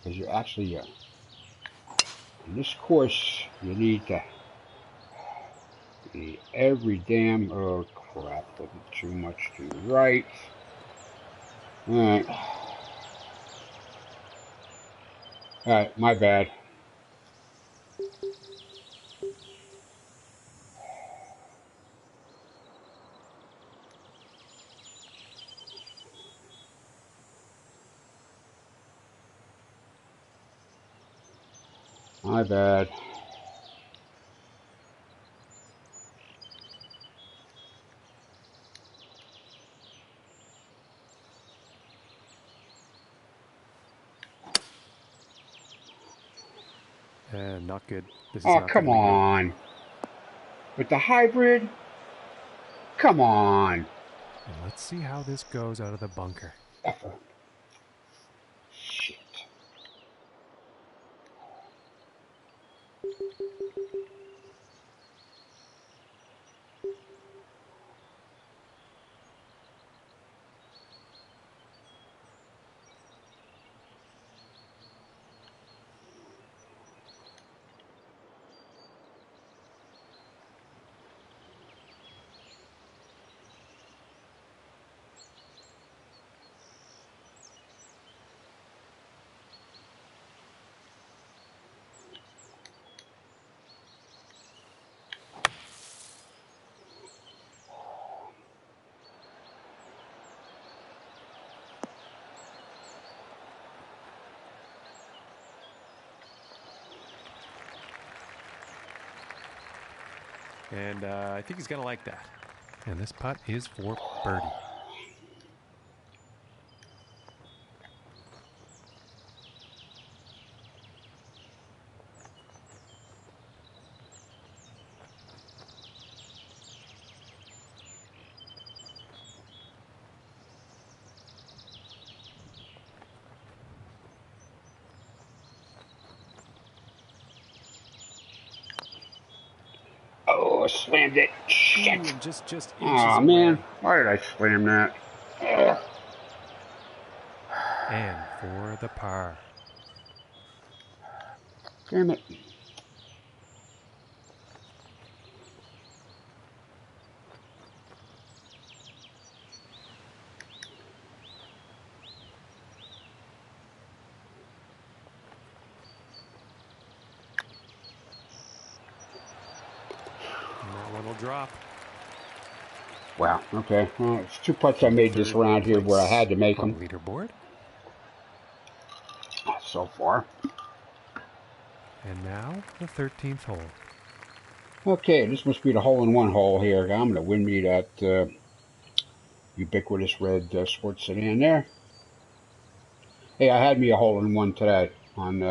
Because you're actually, in this course, you need every damn, oh crap, too much to the right. Alright. Alright, my bad. My bad. Not good. This is Oh, not come on. With the hybrid? Come on. And let's see how this goes out of the bunker. Shit. And I think he's going to like that. And this putt is for birdie. Oh, slammed it. Shit. Ooh, just inches oh, away. man. Why did I slam that? Ugh. And for the par. Damn it. And that one will drop. Wow. Okay. Well, it's 2 putts I made this Third round here where I place had to make on them the leaderboard. so far. And now the 13th hole. Okay, this must be the hole-in-one hole here. I'm going to win me that ubiquitous red sports sedan there. Hey, I had me a hole-in-one today on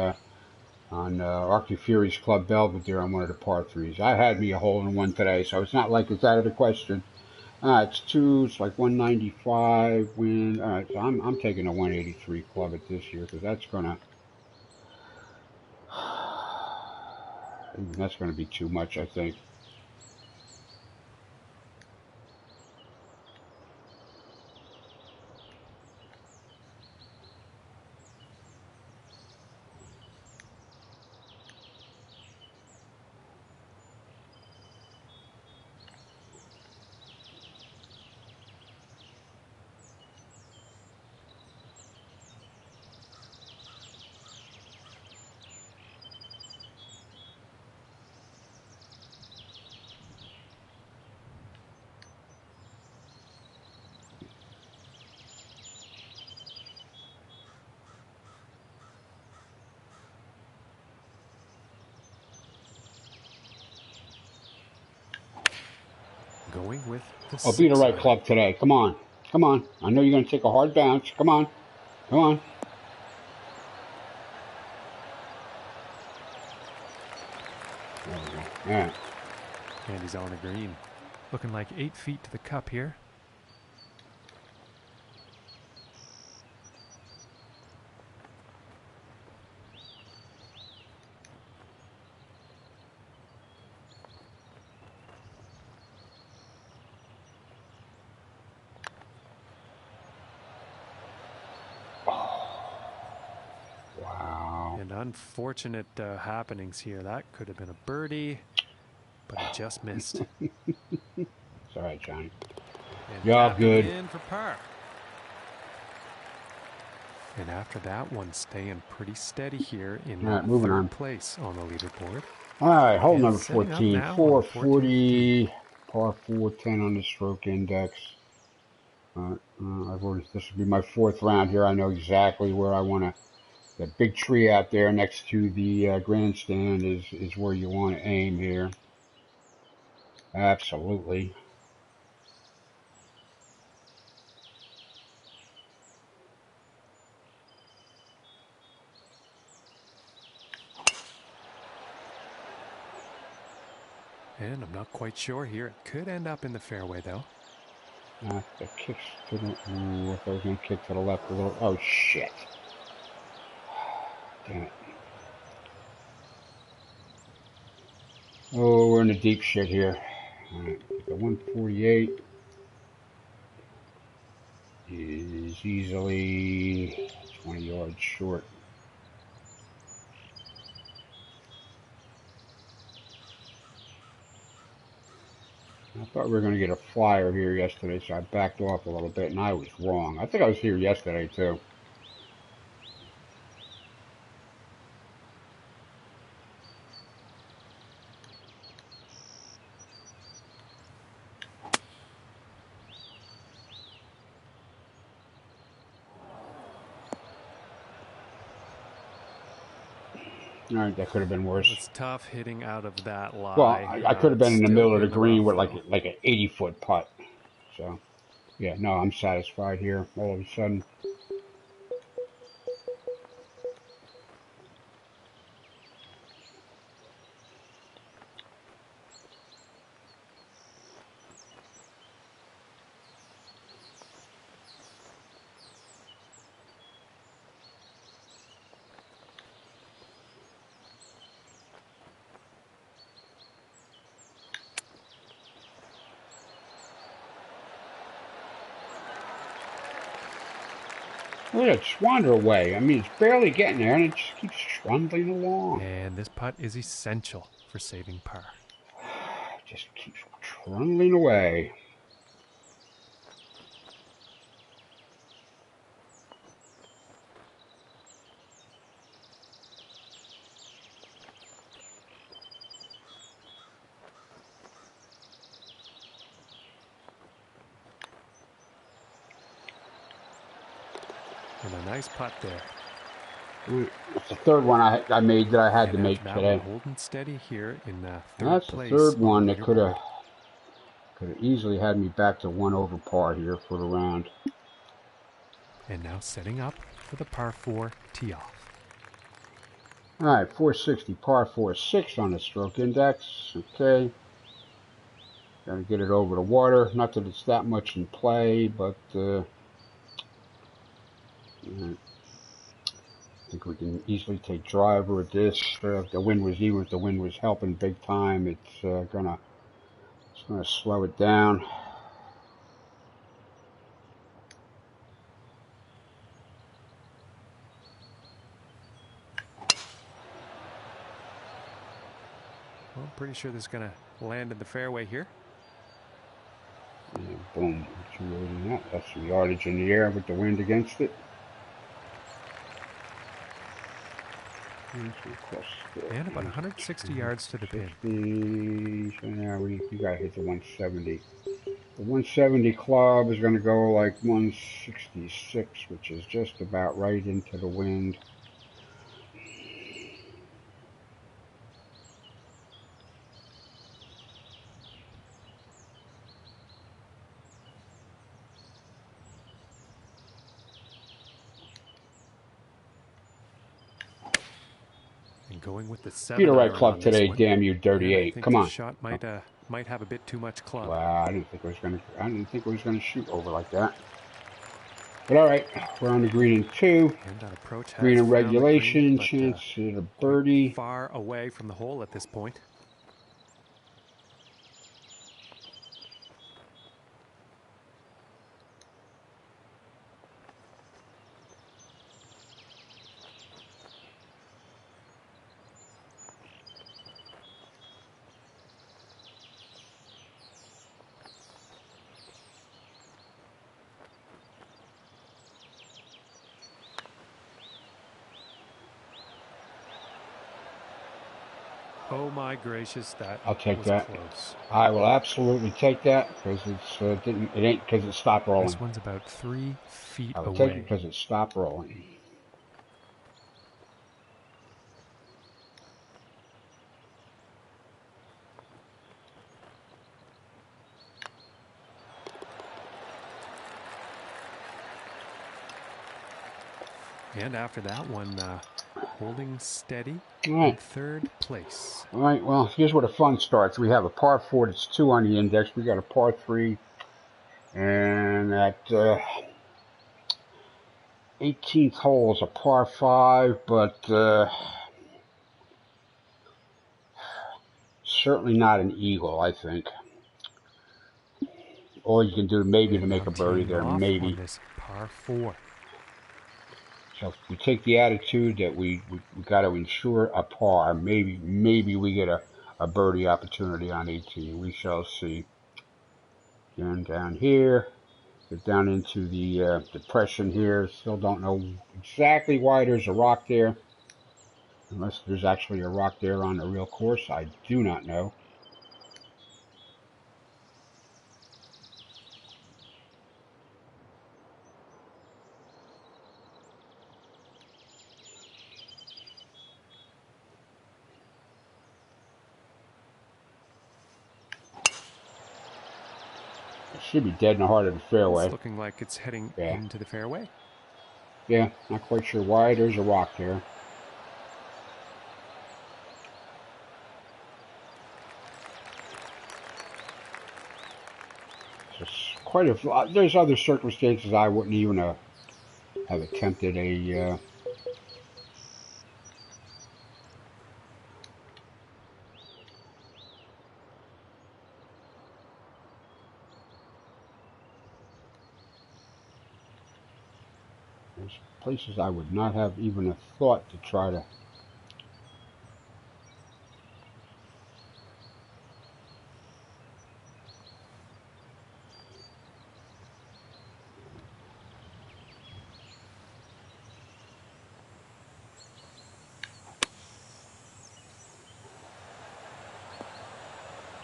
Arctic Fury's Club Belvedere on one of the par threes. I had me a hole-in-one today, so it's not like it's out of the question. It's like 195 win. All right, so I'm taking a 183 club at this year because that's gonna be too much, I think. Going with the Oh, be the right 6-iron. club today. Come on, come on. I know you're gonna take a hard bounce. Come on, come on. There we go. All right. And he's on the green. Looking like 8 feet to the cup here. Wow. And unfortunate happenings here. That could have been a birdie, but he just missed. It's all right, Johnny. And Y'all tapping good. in for par. And after that one, staying pretty steady here in All right, moving on. 3rd place on the leaderboard. All right, hole And number setting up 14, now on 440, par 410 on the stroke index. This will be my 4th round here. I know exactly where I want to. That big tree out there next to the grandstand is where you want to aim here. Absolutely. And I'm not quite sure here. It could end up in the fairway, though. The kicks to the. Ooh, I thought I was going to kick to the left a little. Oh, shit. Damn it. Oh, we're in the deep shit here. All right, the 148 is easily 20 yards short. I thought we were going to get a flyer here yesterday, so I backed off a little bit, and I was wrong. I think I was here yesterday, too. All right, that could have been worse. It's tough hitting out of that lie. Well, I could have been in the Still middle of the in green rough, with though. like an 80-foot putt. So, yeah, no, I'm satisfied here all of a sudden. Look at it swander away. I mean, it's barely getting there, and it just keeps trundling along. And this putt is essential for saving par. It just keeps trundling away. a nice putt there. It's the third one I made that I had to make today. Holding steady here in third That's place. The third one that could have easily had me back to 1 over par here for the round. And now setting up for the par 4 tee off. All right, 460 par 4-6 on the stroke index. Okay. Got to get it over the water. Not that it's that much in play, but I think we can easily take driver at this. If the wind was even, if the wind was helping big time, it's gonna slow it down. Well, I'm pretty sure this is going to land in the fairway here. And boom, that's some yardage in the air with the wind against it. And about 160 yards to the pin. So now we got to hit the 170. The 170 club is going to go like 166, which is just about right into the wind. Going with the 7 Be the right club today, damn you, dirty 8. Come on. Shot might have a bit too much club. Wow, I didn't think it was gonna shoot over like that. But all right, we're on the green in 2. And that approach has green in regulation, green, chance at a birdie. Far away from the hole at this point. Oh my gracious, I'll take was that. Close. I will absolutely take that because it ain't because it stopped rolling. This one's about 3 feet away. I'll take it because it stopped rolling. And after that one, holding steady right. in 3rd place. All right, well, here's where the fun starts. We have a par 4 that's 2 on the index. We got a par 3. And that 18th hole is a par 5, but certainly not an eagle, I think. All you can do maybe to make a birdie there, maybe. On this par 4. So if we take the attitude that we got to ensure a par, maybe we get a birdie opportunity on 18. We shall see. And down here, get down into the depression here. Still don't know exactly why there's a rock there. Unless there's actually a rock there on the real course. I do not know. Should be dead in the heart of the fairway. It's looking like it's heading into the fairway. Yeah, not quite sure why. There's a rock there. Just quite a lot. There's other circumstances I wouldn't even have attempted a. There's places I would not have even a thought to try to.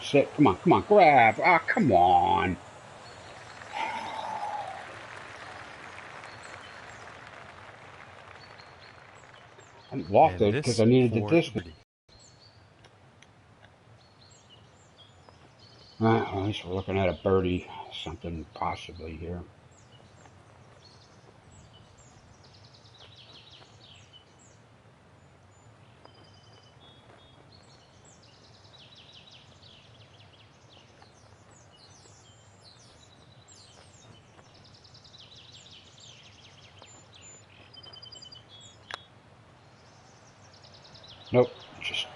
Sit. Come on, grab. Ah, come on. I lofted And because this I needed the for distance. birdie. At least we're looking at a birdie, something possibly here. Nope, just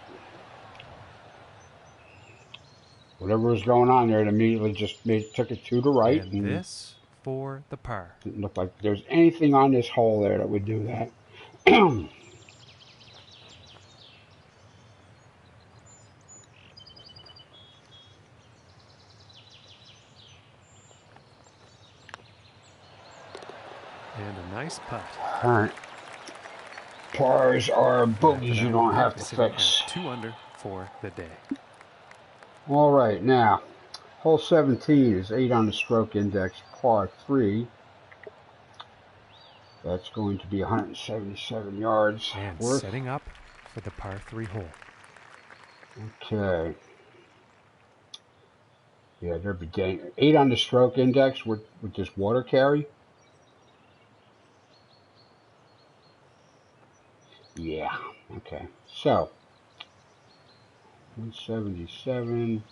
whatever was going on there, it immediately just took it to the right. And this for the par. Didn't look like there was anything on this hole there that would do that. And a nice putt. All right. Pars are bogeys you don't have to fix. 2 under for the day. All right, now, hole 17 is 8 on the stroke index, par 3. That's going to be 177 yards And worth. setting up for the par 3 hole. Okay. Yeah, there'd be 8 on the stroke index with this water carry. Yeah, okay. So, 177.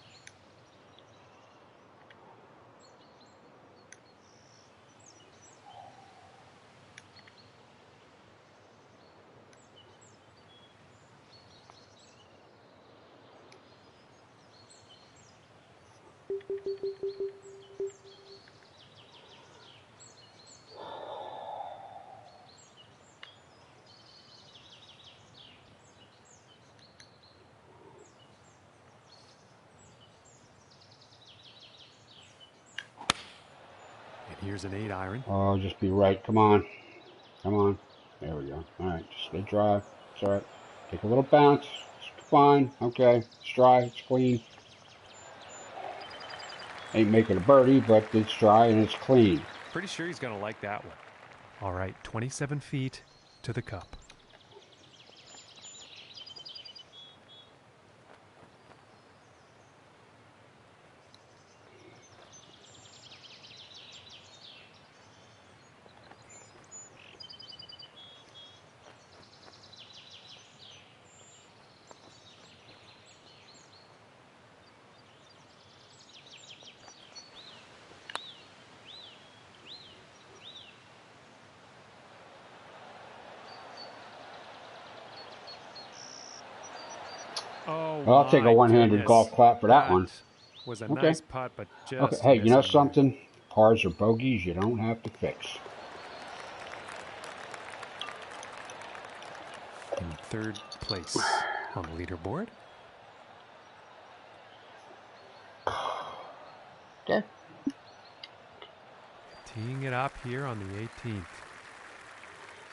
And here's an 8 iron. Oh, just be right. Come on. Come on. There we go. All right, just stay dry. It's all right. Take a little bounce. It's fine. Okay. It's dry. It's clean. Ain't making a birdie, but it's dry and it's clean. Pretty sure he's going to like that one. All right, 27 feet to the cup. Oh, Well, I'll take a one-handed golf clap for that one. Was a Okay. nice putt, but just Okay. Hey, you know missing there. something? Pars or bogeys you don't have to fix. In 3rd place on the leaderboard. Okay. Teeing it up here on the 18th.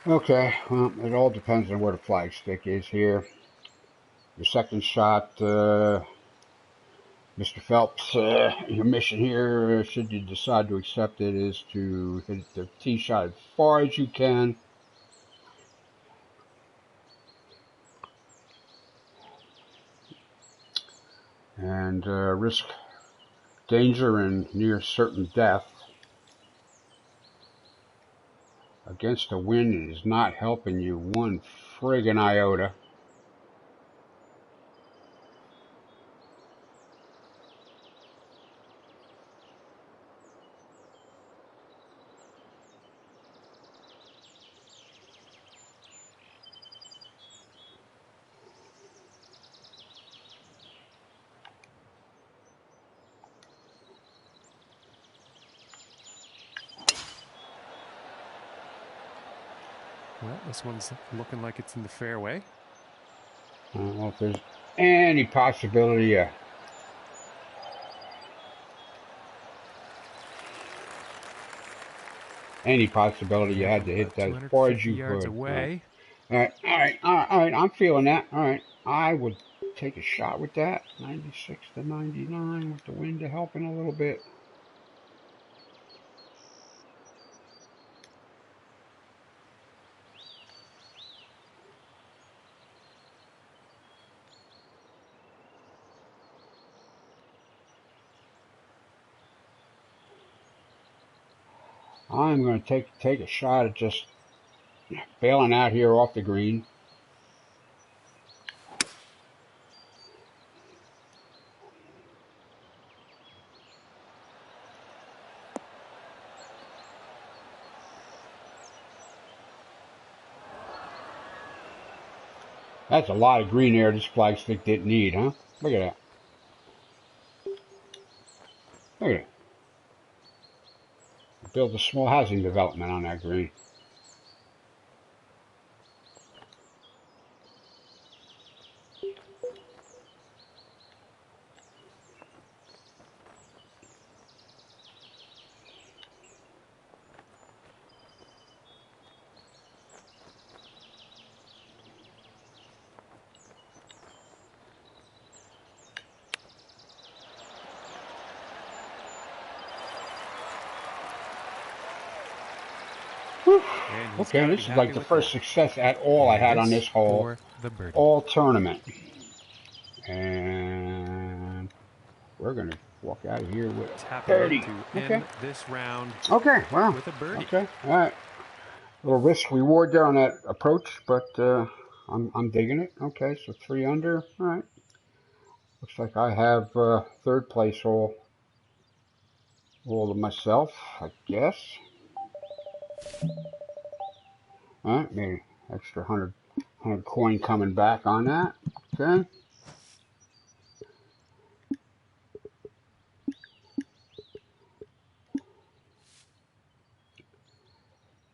Okay. Well, it all depends on where the flag stick is here. Your second shot, Mr. Phelps, your mission here, should you decide to accept it, is to hit the tee shot as far as you can. And risk danger and near certain death. Against the wind, it is not helping you one friggin' iota. Well, this one's looking like it's in the fairway. I don't know if there's any possibility you had to hit that as far as you yards could. away. All right. I'm feeling that. All right. I would take a shot with that. 96 to 99 with the wind helping a little bit. I'm going to take a shot at just bailing out here off the green. That's a lot of green air this flagstick didn't need, huh? Look at that. Look at that. Build a small housing development on that green. Okay, this is like the first success at all I had on this hole, all tournament. And we're going to walk out of here with a birdie. Okay. This round. Okay, wow. With a birdie. Okay, all right. A little risk reward there on that approach, but I'm digging it. Okay, so 3 under. All right. Looks like I have third place all to myself, I guess. All right, maybe extra 100 coin coming back on that. Okay.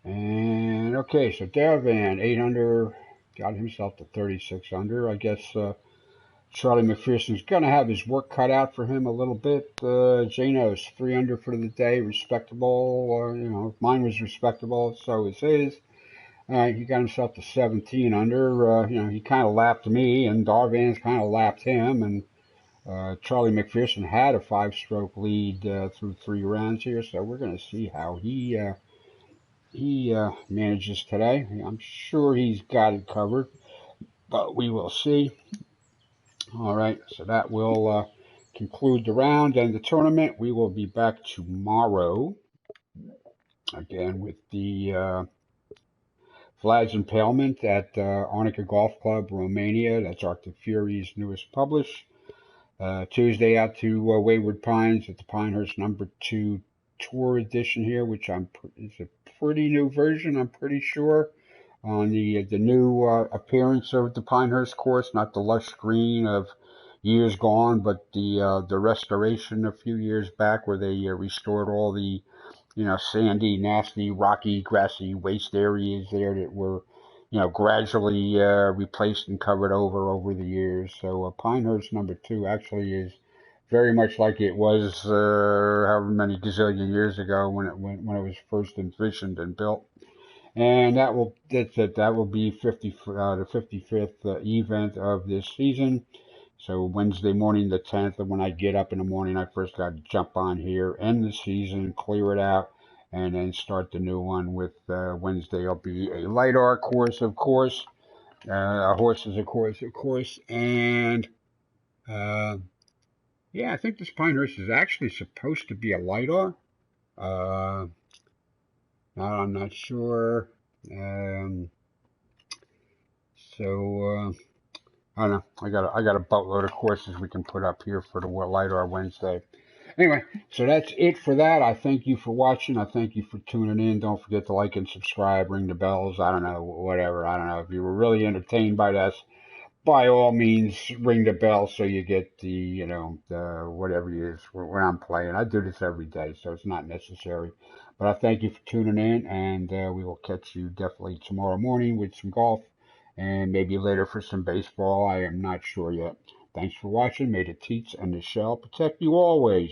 And okay, so Darvan 8 under, got himself to 36 under. I guess Charlie McPherson's gonna have his work cut out for him a little bit. Janos 3 under for the day, respectable. You know, mine was respectable, so is his. He got himself to 17 under. You know, he kind of lapped me, and Darvan's kind of lapped him, and Charlie McPherson had a 5-stroke lead through 3 rounds here, so we're going to see how he manages today. I'm sure he's got it covered, but we will see. All right, so that will conclude the round and the tournament. We will be back tomorrow again with the Flags Impalement at Arnica Golf Club, Romania. That's Arctic Fury's newest publish. Tuesday out to Wayward Pines at the Pinehurst number 2 Tour Edition here, which is a pretty new version, I'm pretty sure, on the new appearance of the Pinehurst course, not the lush green of years gone, but the restoration a few years back where they restored all the sandy, nasty, rocky, grassy waste areas there that were gradually replaced and covered over the years. So Pinehurst number 2 actually is very much like it was however many gazillion years ago when it was first envisioned and built. And that will be the 55th event of this season. So Wednesday morning the 10th, and when I get up in the morning, I first got to jump on here, end the season, clear it out, and then start the new one with Wednesday. It'll be a LiDAR course, of course, horses, of course, and yeah, I think this Pinehurst is actually supposed to be a LiDAR. I'm not sure. I don't know. I got a boatload of courses we can put up here for the LiDAR Wednesday. Anyway, so that's it for that. I thank you for watching. I thank you for tuning in. Don't forget to like and subscribe, ring the bells. I don't know, whatever. I don't know. If you were really entertained by this, by all means, ring the bell so you get the whatever it is when I'm playing. I do this every day, so it's not necessary. But I thank you for tuning in, and we will catch you definitely tomorrow morning with some golf, and maybe later for some baseball. I am not sure yet. Thanks for watching. May the teats and the shell protect you always.